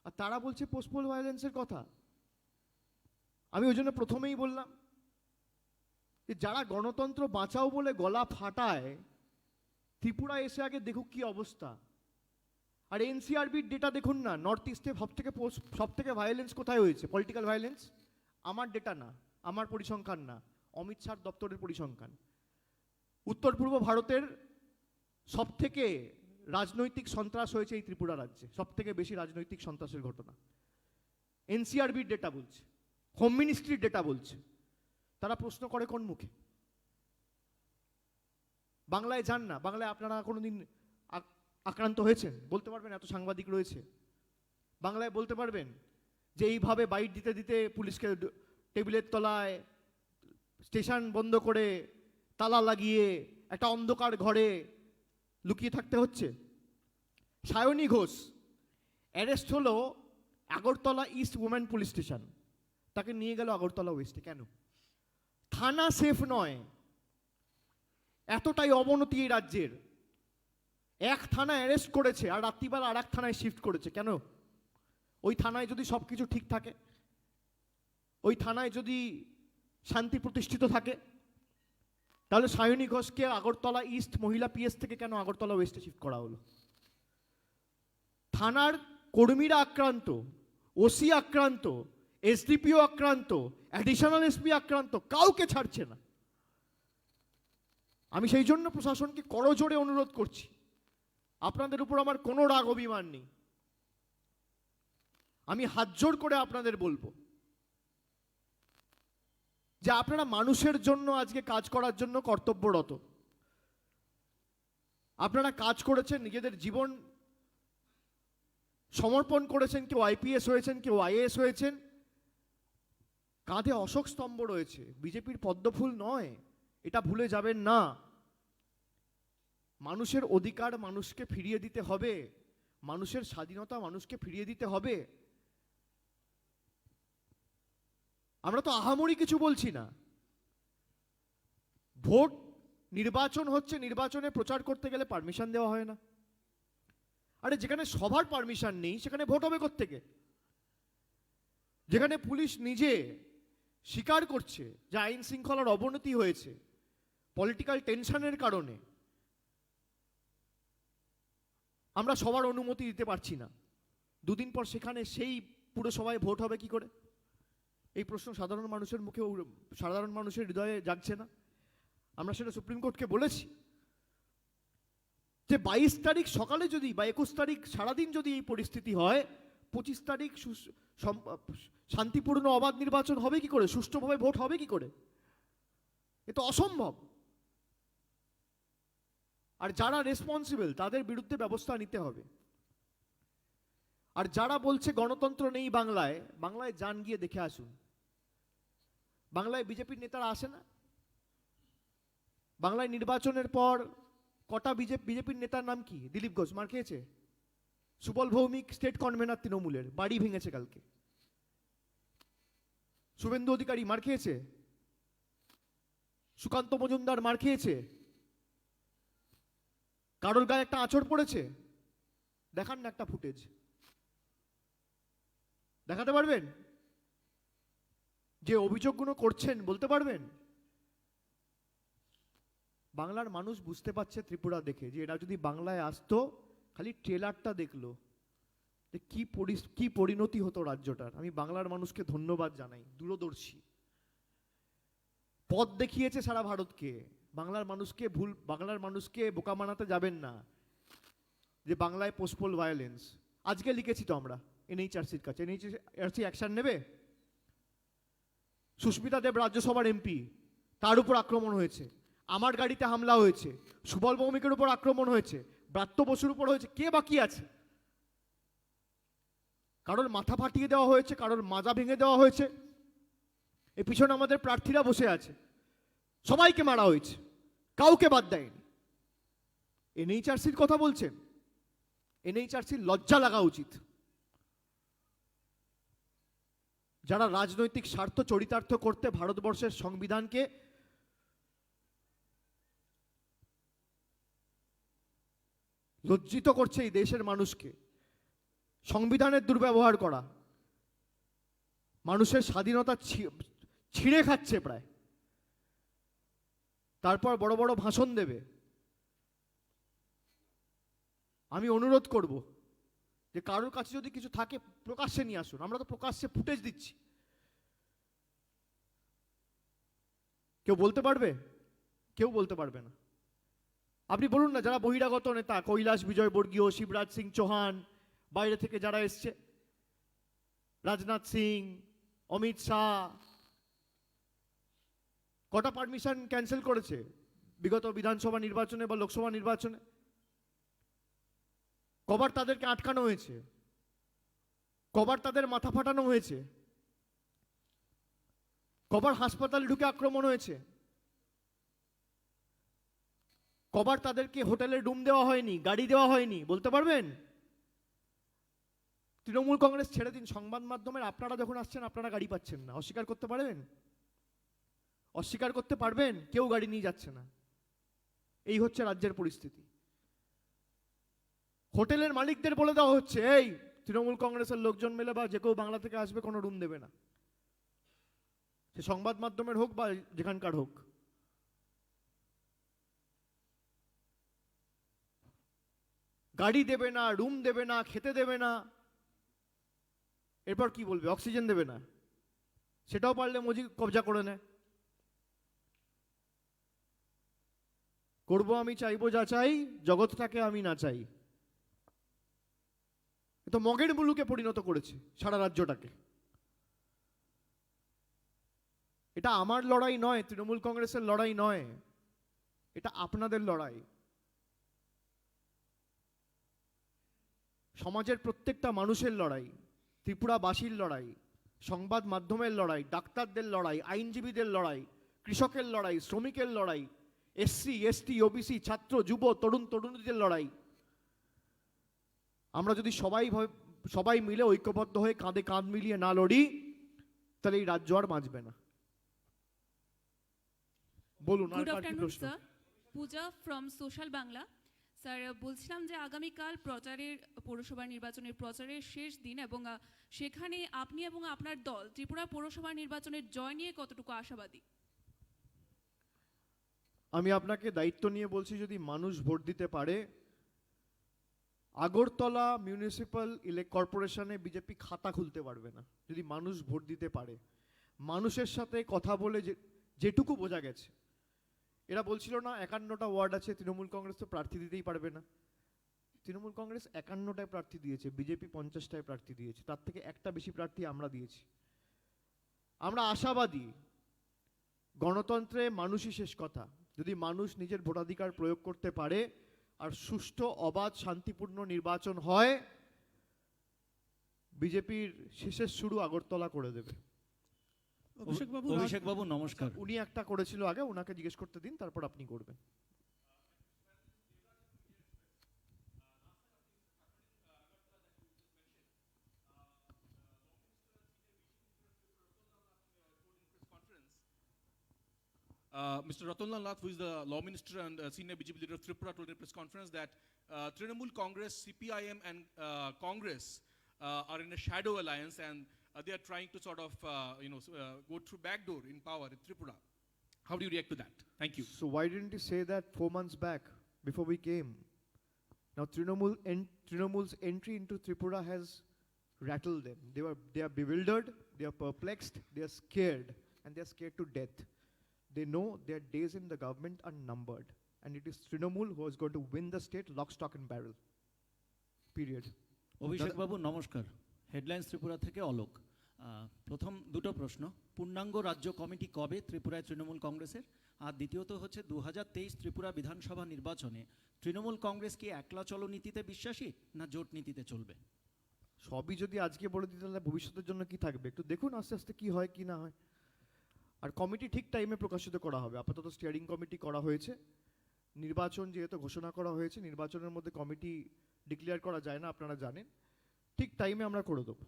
আর তারা বলছে পোস্টপোল ভায়োলেন্সের কথা। আমি ওই জন্য প্রথমেই বললাম যে যারা গণতন্ত্র বাঁচাও বলে গলা ফাটায়, ত্রিপুরা এসে আগে দেখুক কি অবস্থা। আর এনসিআরবির ডেটা দেখুন না, নর্থ ইস্টে সব থেকে ভায়োলেন্স কোথায় হয়েছে, পলিটিক্যাল ভায়োলেন্স? আমার ডেটা না, আমার পরিসংখ্যান না, অমিত শাহ দপ্তরের পরিসংখ্যান। উত্তর পূর্ব ভারতের সব থেকে রাজনৈতিক সন্ত্রাস হয়েছে এই ত্রিপুরা রাজ্যে, সব থেকে বেশি রাজনৈতিক সন্ত্রাসের ঘটনা এনসিআরবির ডেটা বলছে, হোম মিনিস্ট্রির ডেটা বলছে। তারা প্রশ্ন করে কোন মুখে? বাংলায় যান না, বাংলায় আপনারা কোনোদিন আক্রান্ত হয়েছেন? বলতে পারবেন? এত সাংবাদিক রয়েছে, বাংলায় বলতে পারবেন যে এইভাবে বাইট দিতে দিতে পুলিশকে টেবিলের তলায় স্টেশন বন্ধ করে তালা লাগিয়ে একটা অন্ধকার ঘরে লুকিয়ে থাকতে হচ্ছে? সায়নী ঘোষ অ্যারেস্ট হলো Agartala east women police station, তাকে নিয়ে গেল আগরতলা ওয়েস্টে। কেন? থানা সেফ নয়, এতটাই অবনতি এই রাজ্যের। এক থানা অ্যারেস্ট করেছে আর রাত্রিবেলা আর এক থানায় শিফট করেছে। কেন? ওই থানায় যদি সব কিছু ঠিক থাকে, ওই থানায় যদি শান্তি প্রতিষ্ঠিত থাকে, তাহলে সায়নী ঘোষকে আগরতলা ইস্ট মহিলা পিএস থেকে কেন আগরতলা ওয়েস্টে শিফট করা হলো? থানার কর্মীরা আক্রান্ত, ওসি আক্রান্ত, এসডিপিও আক্রান্ত, অ্যাডিশনাল এসপি আক্রান্ত, কাউকে ছাড়ছে না। আমি সেই জন্য প্রশাসনকে করজোড়ে অনুরোধ করছি, আপনাদের উপর আমার কোনো রাগ অভিমান নেই, আমি হাত জোড় করে আপনাদের বলবো যে আপনারা মানুষের জন্য আজকে কাজ করার জন্য কর্তব্যরত। আপনারা কাজ করেছেন, নিজেদের জীবন সমর্পণ করেছেন, কেউ আইপিএস হয়েছেন, কেউ আইএএস হয়েছেন, কাঁধে অশোক স্তম্ভ রয়েছে, বিজেপির পদ্মফুল নয়, এটা ভুলে যাবেন না। মানুষের অধিকার মানুষকে ফিরিয়ে দিতে হবে, মানুষের স্বাধীনতা মানুষকে ফিরিয়ে দিতে হবে। আমরা তো আহামরি কিছু বলছি না। ভোট নির্বাচন হচ্ছে, নির্বাচনে প্রচার করতে গেলে পারমিশন দেওয়া হয় না। আরে যেখানে সবার পারমিশন নেই সেখানে ভোট হবে কোত্থেকে? যেখানে পুলিশ নিজে স্বীকার করছে যে আইন শৃঙ্খলার অবনতি হয়েছে পলিটিক্যাল টেনশনের কারণে, আমরা সবার অনুমতি দিতে পারছি না, দুদিন পর সেখানে সেই পুরসভায় ভোট হবে কি করে? এই প্রশ্ন সাধারণ মানুষের মুখে, সাধারণ মানুষের হৃদয়ে জাগছে না? আমরা সেটা সুপ্রিম কোর্টকে বলেছি যে 22 তারিখ সকালে যদি বা 21 তারিখ সারাদিন যদি এই পরিস্থিতি হয়, 25 তারিখ শান্তিপূর্ণ অবাধ নির্বাচন হবে কি করে? সুষ্ঠুভাবে ভোট হবে কি করে? এ তো অসম্ভব। আর যারা রেসপন্সিবল তাদের বিরুদ্ধে ব্যবস্থা নিতে হবে। আর যারা বলছে গণতন্ত্র নেই বাংলায়, বাংলায় যান, গিয়ে দেখে আসুন। বাংলায় বিজেপির নেতারা আসে না? বাংলায় নির্বাচনের পর কটা বিজেপির নেতার নাম কি? দিলীপ ঘোষ মার খেয়েছে, সুবল ভৌমিক স্টেট কনভেনার তৃণমূলের, বাড়ি ভেঙেছে কালকে। শুভেন্দু অধিকারী মার খেয়েছে, সুকান্ত মজুমদার মার খেয়েছে, কারোর গায়ে একটা আঁচড় পড়েছে? দেখান না একটা ফুটেজ, দেখাতে পারবেন? যে অভিযোগগুলো করছেন বলতে পারবেন? বাংলার মানুষ বুঝতে পারছে ত্রিপুরা দেখে যে এরা যদি বাংলায় আসতো, খালি ট্রেলারটা দেখলো যে কি পরিণতি হতো রাজ্যটার। আমি বাংলার মানুষকে ধন্যবাদ জানাই, দূরদর্শী, পথ দেখিয়েছে সারা ভারতকে। বাংলার মানুষকে বোকা বানাতে যাবেন না যে বাংলায় পোস্টপোল ভায়োলেন্স। আজকে লিখেছি তো আমরা এনএইচআরসির কাছে, এনএইচআরসি অ্যাকশন নেবে। সুস্মিতা দেব রাজ্যসভার এমপি, তার উপর আক্রমণ হয়েছে, আমার গাড়িতে হামলা হয়েছে, সুবল ভৌমিকের উপর আক্রমণ হয়েছে, ব্রাত্য বসুর উপর হয়েছে, কে বাকি আছে? কারোর মাথা ফাটিয়ে দেওয়া হয়েছে, কারোর মাজা ভেঙে দেওয়া হয়েছে, এর পিছনে আমাদের প্রার্থীরা বসে আছে, সবাইকে মারা হয়েছে, কাউকে বাদ দেয়নি। এনএইচআরসির কথা বলছেন? এনএইচআরসির লজ্জা লাগা উচিত। যারা রাজনৈতিক স্বার্থ চরিতার্থ করতে ভারতবর্ষের সংবিধানকে লজ্জিত করছে এই দেশের মানুষকে, সংবিধানের দুর্ব্যবহার করা, মানুষের স্বাধীনতা ছিঁড়ে খাচ্ছে প্রায়, তারপর বড় বড় ভাষণ দেবে। আমি অনুরোধ করব যে কারোর কাছে যদি কিছু থাকে প্রকাশ্যে নিয়ে আসুন। আমরা তো প্রকাশ্যে ফুটেজ দিচ্ছি, কেউ বলতে পারবে? কেউ বলতে পারবে না। আপনি বলুন না, যারা বহিরাগত নেতা, কৈলাস বিজয়বর্গীয়, শিবরাজ সিং চৌহান, বাইরে থেকে যারা এসছে, রাজনাথ সিং, অমিত শাহ, কটা পারমিশন ক্যান্সেল করেছে বিগত বিধানসভা নির্বাচনে বা লোকসভা নির্বাচনে? কবার তাদেরকে আটকানো হয়েছে? কবার তাদের মাথা ফাটানো হয়েছে? কবার হাসপাতালে ঢুকে আক্রমণ হয়েছে? কবার তাদেরকে হোটেলে রুম দেওয়া হয়নি, গাড়ি দেওয়া হয়নি? বলতে পারবেন? তৃণমূল কংগ্রেস ছেড়ে দিন, সংবাদ মাধ্যমের আপনারা যখন আসছেন আপনারা গাড়ি পাচ্ছেন না, অস্বীকার করতে পারবেন? অস্বীকার করতে পারবেন? কেউ গাড়ি নিয়ে যাচ্ছে না। এই হচ্ছে রাজ্যের পরিস্থিতি। হোটেলের মালিকদের বলে দেওয়া হচ্ছে, এই তৃণমূল কংগ্রেসের লোকজন মিলে বা যে কেউ বাংলা থেকে আসবে কোনো রুম দেবে না, সে সংবাদ মাধ্যমের হোক বা যেখানকার হোক। গাড়ি দেবে না, রুম দেবে না, খেতে দেবে না, এরপর কি বলবে? অক্সিজেন দেবে না, সেটাও পারলে মোদি কবজা করে নেয়। করবো আমি, চাইবো যা চাই, জগৎটাকে আমি না চাই। এ তো মগের মুলুকে পরিণত করেছে সারা রাজ্যটাকে। এটা আমার লড়াই নয়, তৃণমূল কংগ্রেসের লড়াই নয়, এটা আপনাদের লড়াই। সমাজের প্রত্যেকটা মানুষের লড়াই, ত্রিপুরাবাসীর লড়াই, সংবাদ মাধ্যমের লড়াই, ডাক্তারদের লড়াই, আইনজীবীদের লড়াই, কৃষকের লড়াই, শ্রমিকের লড়াই, এসসি এসটি ওবিসি ছাত্র যুব তরুণ তরুণীদের লড়াই। আমরা যদি সবাই মিলে ঐক্যবদ্ধ হয়ে কাঁধে কাঁধ মিলিয়ে না লড়ি, তাহলে এই রাজ্য আর বাঁচবে না। বলুন আর গুড কার কি আফটারনুন প্রশ্ন? Sir. Puja from social Bangla. Sir বলছিলাম যে আগামীকাল পৌরসভা নির্বাচনের প্রচারের শেষ দিন এবং সেখানে আপনি এবং আপনার দল ত্রিপুরা পৌরসভা নির্বাচনের জয় নিয়ে কতটুকু আশাবাদী? আমি আপনাকে দায়িত্ব নিয়ে বলছি, যদি মানুষ ভোট দিতে পারে, আগরতলা মিউনিসিপ্যাল কর্পোরেশনে বিজেপি খাতা খুলতে পারবে না যদি মানুষ ভোট দিতে পারে। মানুষের সাথে কথা বলে যেটুকু বোঝা গেছে, এরা বলছিল না 51টা ওয়ার্ড আছে, তৃণমূল কংগ্রেস তো প্রার্থী দিতেই পারবে না। তৃণমূল কংগ্রেস 51টায় প্রার্থী দিয়েছে, বিজেপি 50টায় প্রার্থী দিয়েছে, তার থেকে একটা বেশি প্রার্থী আমরা দিয়েছি। আমরা আশাবাদী, গণতন্ত্রে মানুষই শেষ কথা। যদি মানুষ নিজের ভোটাধিকার প্রয়োগ করতে পারে আর সুষ্ঠু, অবাধ, শান্তিপূর্ণ নির্বাচন হয়, বিজেপির শেষের শুরু আগরতলা করে দেবে। অভিষেক বাবু নমস্কার। উনি একটা করেছিল আগে, ওনাকে জিজ্ঞেস করতে দিন, তারপর আপনি করবেন। Mr. Ratanlal Nath, who is the Law Minister and Senior BJP Leader of Tripura, told in a press conference that Trinamool Congress, CPIM and Congress are in a shadow alliance, and they are trying to sort of go through backdoor in power in Tripura. How do you react to that? Thank you. So why didn't you say that 4 months back before we came? Now Trinamul's entry into Tripura has rattled them. They are bewildered, they are perplexed, they are scared, and they are scared to death. They know their days in the government are numbered, and it is Trinamool who is going to win the state lock, stock and barrel. Period. অভিষেক বাবু নমস্কার। Headlines Tripura থেকে অলোক। প্রথম দুটো প্রশ্ন, পূর্ণাঙ্গ রাজ্য committee কবে ত্রিপুরায় তৃণমূল কংগ্রেসের? আর দ্বিতীয়ত হচ্ছে 2023 ত্রিপুরা বিধানসভা নির্বাচনে তৃণমূল কংগ্রেস কি একলা চলো নীতিতে বিশ্বাসী না জোট নীতিতে চলবে? সবই যদি আজকে বলে দিতে, তাহলে ভবিষ্যতের জন্য কি থাকবে? একটু দেখুন আস্তে আস্তে কি হয় কি না হয়। আর কমিটি ঠিক টাইমে প্রকাশিত করা হবে। আপাতত স্টিয়ারিং কমিটি করা হয়েছে, নির্বাচন যেহেতু ঘোষণা করা হয়েছে, নির্বাচনের মধ্যে কমিটি ডিক্লেয়ার করা যায় না, আপনারা জানেন। ঠিক টাইমে আমরা করে দেবো।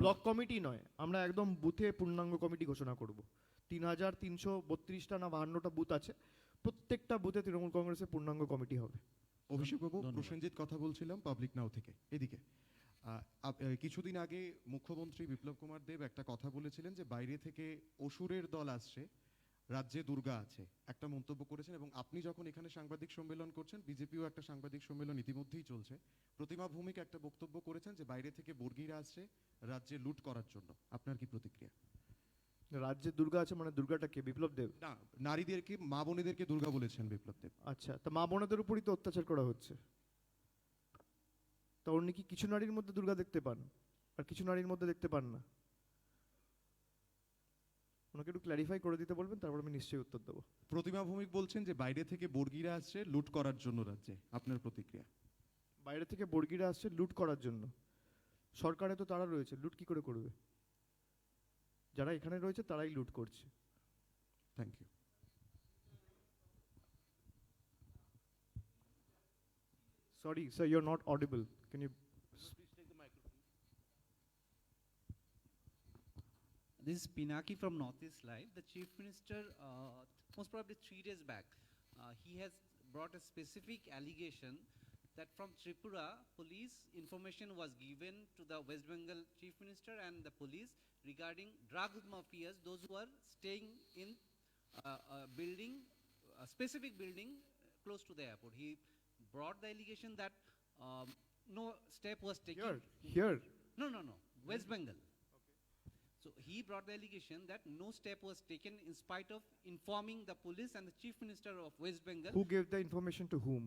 ব্লক কমিটি নয়, আমরা একদম বুথে পূর্ণাঙ্গ কমিটি ঘোষণা করব। 3332টা না 52টা বুথ আছে, প্রত্যেকটা বুথে তৃণমূল কংগ্রেসের পূর্ণাঙ্গ কমিটি হবে। অভিষেক বাবু, প্রসেনজিৎ কথা বলছিলাম পাবলিক নাও থেকে। এদিকে কিছুদিন আগে মুখ্যমন্ত্রী বিপ্লব কুমার দেব একটা কথা বলেছিলেন যে বাইরে থেকে অসুরের দল আসছে, রাজ্যে দুর্গা আছে, একটা মন্তব্য করেছেন। এবং আপনি যখন এখানে সাংবাদিক সম্মেলন করছেন, বিজেপিও একটা সাংবাদিক সম্মেলন ইতিমধ্যেই চলছে, প্রতিমা ভৌমিক একটা বক্তব্য করেছেন যে বাইরে থেকে বর্গীরা আসছে রাজ্যে লুট করার জন্য। আপনার কি প্রতিক্রিয়া? রাজ্যে দুর্গা আছে মানে দুর্গাটা কে? বিপ্লব দেব? না, নারীদেরকে, মা বোনেদেরকে দুর্গা বলেছেন বিপ্লব দেব। আচ্ছা, তা মা বোনেদের উপরই তো অত্যাচার করা হচ্ছে। তা উনি কি কিছু নারীর মধ্যে দুর্গা দেখতে পান আর কিছু নারীর মধ্যে দেখতে পান না? ওনাকে একটু ক্ল্যারিফাই করে দিতে বলবেন, তারপর আমি নিশ্চয়ই উত্তর দেবো। প্রতিমা ভৌমিক বলছেন যে বাইরে থেকে বর্গীরা আসছে লুট করার জন্য রাজ্যে। আপনার প্রতিক্রিয়া? বাইরে থেকে বর্গীরা আসছে লুট করার জন্য। সরকারে তো তারা রয়েছে, লুট কি করে করবে? যারা এখানে রয়েছে তারাই লুট করছে। Thank you. Sorry, sir, you're not audible. Can you? This is Pinaki from Northeast Live. The Chief Minister, most probably 3 days back, he has brought a specific allegation that from Tripura, police information was given to the West Bengal Chief Minister and the police regarding drug mafias, those who are staying in a building, a specific building close to the airport. He brought the allegation that no step was taken. Here. No. West Bengal. So he brought the allegation that no step was taken in spite of informing the police and the Chief Minister of West Bengal. Who gave the information to whom?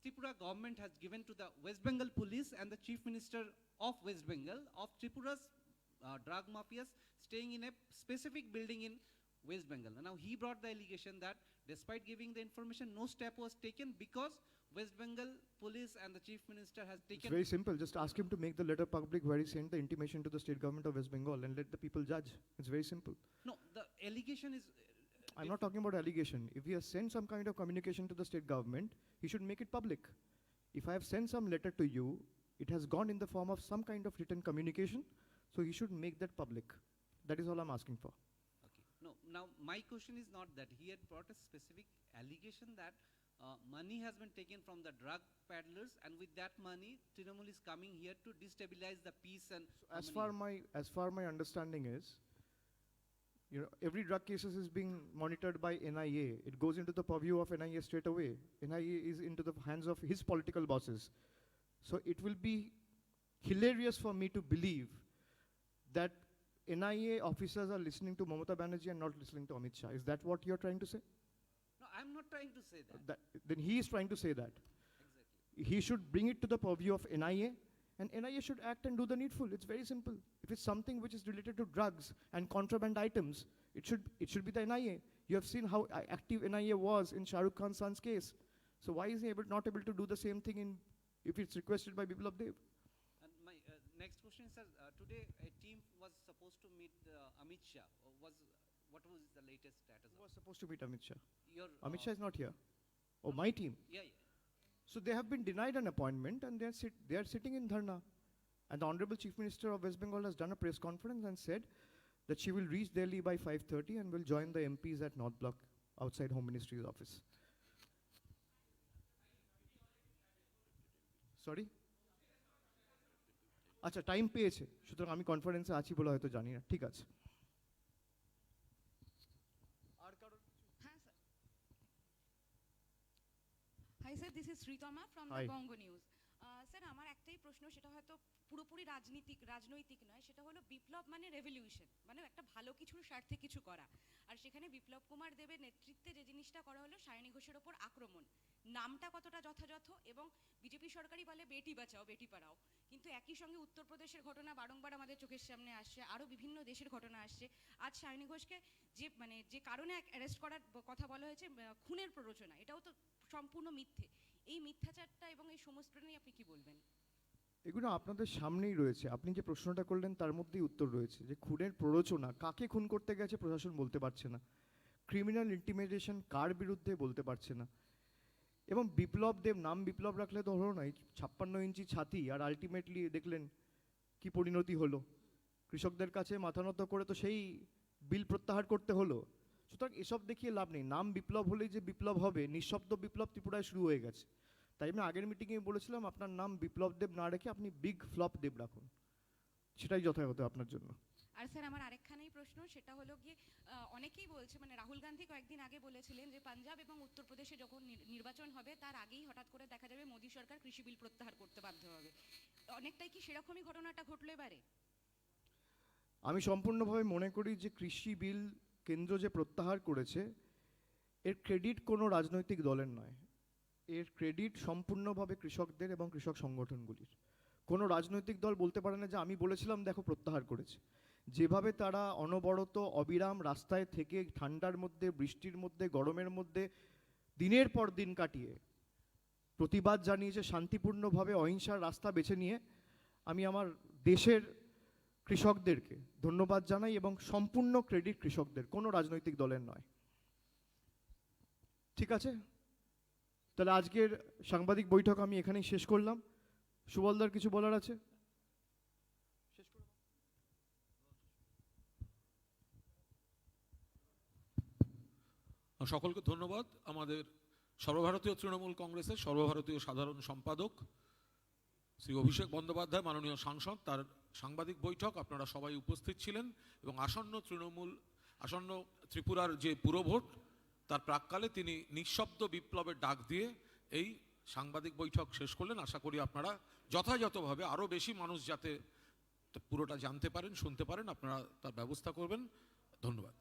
Tripura government has given to the West Bengal police and the Chief Minister of West Bengal of Tripura's drug mafias staying in a specific building in West Bengal. And now he brought the allegation that despite giving the information, no step was taken because West Bengal police and the Chief Minister has taken. It's very simple. Just ask him to make the letter public where he sent the intimation to the state government of West Bengal and let the people judge. It's very simple. No, the allegation is. I'm not talking about allegation. If he has sent some kind of communication to the state government, he should make it public. If I have sent some letter to you, it has gone in the form of some kind of written communication, so he should make that public. That is all I'm asking for. Okay. No, now my question is not that. He had brought a specific allegation that money has been taken from the drug peddlers, and with that money, Trinamool is coming here to destabilize the peace and harmony. As far my understanding is, every drug cases is being monitored by NIA. It goes into the purview of NIA straight away. NIA is into the hands of his political bosses. So it will be hilarious for me to believe that NIA officers are listening to Mamata Banerjee and not listening to Amit Shah. Is that what you're trying to say? No, I'm not trying to say that. Then he is trying to say that. Exactly. He should bring it to the purview of NIA, and NIA should act and do the needful. It's very simple. If it's something which is related to drugs and contraband items, it should be the NIA. You have seen how active NIA was in Shah Rukh Khan's son's case. So why is he not able to do the same thing if it's requested by Biplab Dev? And my next question is, today a team was supposed to meet Amit Shah. What was the latest status? Who was supposed to meet Amit Shah? Your, Amit Shah is not here. Oh, my team. Yeah. So they have been denied an appointment and they are sitting in dharna. And the Honorable Chief Minister of West Bengal has done a press conference and said that she will reach Delhi by 5:30 and will join the MPs at North Block outside Home Ministry's office. Sorry? আচ্ছা time পেয়েছে, সুতরাং আমি কনফারেন্সে আছি বলে হয়তো জানি না। ঠিক আছে। Hi sir, this is Sreetama from the Hi. Banga news. Sir, আমার একটাই প্রশ্ন, সেটা হয়তো পুরোপুরি রাজনৈতিক নয়, সেটা হলো বিপ্লব মানে রেভলিউশন, মানে একটা ভালো কিছুর স্বার্থে কিছু করা। আর সেখানে বিপ্লব কুমার দেবের নেতৃত্বে যে জিনিসটা করা হলো সায়নী ঘোষের ওপর আক্রমণ, নামটা কতটা যথাযথ? এবং বিজেপি সরকারই বলে বেটি বাঁচাও বেটি পড়াও, কিন্তু একই সঙ্গে উত্তরপ্রদেশের ঘটনা বারংবার আমাদের চোখের সামনে আসছে, আরও বিভিন্ন দেশের ঘটনা আসছে। আজ সায়নী ঘোষকে যে কারণে অ্যারেস্ট করার কথা বলা হয়েছে, খুনের প্ররোচনা, এটাও তো সম্পূর্ণ মিথ্যে। এই মিথ্যাচারটা এবং এই সমস্ত নিয়ে আপনি কি বলবেন? এগুলো আপনাদের সামনেই রয়েছে। আপনি যে প্রশ্নটা করলেন তার মধ্যেই উত্তর রয়েছে যে খুনের প্ররোচনা কাকে খুন করতে গেছে প্রশাসন বলতে পারছে না, ক্রিমিনাল ইন্টিমিডেশন কার বিরুদ্ধে বলতে পারছে না। এবং বিপ্লব দেব, নাম বিপ্লব রাখলে তো হলো না, 56 ইঞ্চি ছাতি, আর আলটিমেটলি দেখলেন কি পরিণতি হলো। কৃষকদের কাছে মাথা নত করে তো সেই বিল প্রত্যাহার করতে হলো। সুতরাং এসব দেখিয়ে লাভ নেই। নাম বিপ্লব হলেই যে বিপ্লব হবে, নিঃশব্দ বিপ্লব ত্রিপুরায় শুরু হয়ে গেছে। তাই আমি আগের মিটিংয়ে বলেছিলাম আপনার নাম বিপ্লব দেব না রেখে আপনি বিগ ফ্লপ দেব রাখুন, সেটাই যথাযথ আপনার জন্য। আর স্যার, আমার আরেকখানেই প্রশ্ন, সেটা হলো গিয়ে অনেকেই বলছে, মানে রাহুল গান্ধী কয়েকদিন আগে বলেছিলেন যে পাঞ্জাব এবং উত্তরপ্রদেশে যখন নির্বাচন হবে তার আগেই হঠাৎ করে দেখা যাবে মোদী সরকার কৃষি বিল প্রত্যাহার করতে বাধ্য হবে। অনেকটাই কি সেরকমই ঘটনাটা ঘটলো এবারে? আমি সম্পূর্ণভাবে মনে করি যে কৃষি বিল কেন্দ্র যে প্রত্যাহার করেছে এর ক্রেডিট কোনো রাজনৈতিক দলের নয়, এর ক্রেডিট সম্পূর্ণভাবে কৃষকদের এবং কৃষক সংগঠনগুলির। কোনো রাজনৈতিক দল বলতে পারে না যে আমি বলেছিলাম দেখো প্রত্যাহার করেছে। যেভাবে তারা অনবরত অবিরাম রাস্তায় থেকে ঠান্ডার মধ্যে, বৃষ্টির মধ্যে, গরমের মধ্যে দিনের পর দিন কাটিয়ে প্রতিবাদ জানিয়েছে শান্তিপূর্ণভাবে, অহিংসার রাস্তা বেছে নিয়ে, আমি আমার দেশের কৃষকদেরকে ধন্যবাদ জানাই এবং সম্পূর্ণ ক্রেডিট কৃষকদের, কোনো রাজনৈতিক দলের নয়। ঠিক আছে, তাহলে আজকের সাংবাদিক বৈঠক আমি এখানেই শেষ করলাম। সুবলদার কিছু বলার আছে? সকলকে ধন্যবাদ। আমাদের সর্বভারতীয় তৃণমূল কংগ্রেসের সর্বভারতীয় সাধারণ সম্পাদক শ্রী অভিষেক বন্দ্যোপাধ্যায়, মাননীয় সাংসদ, তার সাংবাদিক বৈঠক আপনারা সবাই উপস্থিত ছিলেন এবং আসন্ন ত্রিপুরার যে পুরভোট তার প্রাক্কালে তিনি নিঃশব্দ বিপ্লবের ডাক দিয়ে এই সাংবাদিক বৈঠক শেষ করলেন। আশা করি আপনারা যথাযথভাবে আরও বেশি মানুষ যাতে পুরোটা জানতে পারেন, শুনতে পারেন, আপনারা তার ব্যবস্থা করবেন। ধন্যবাদ।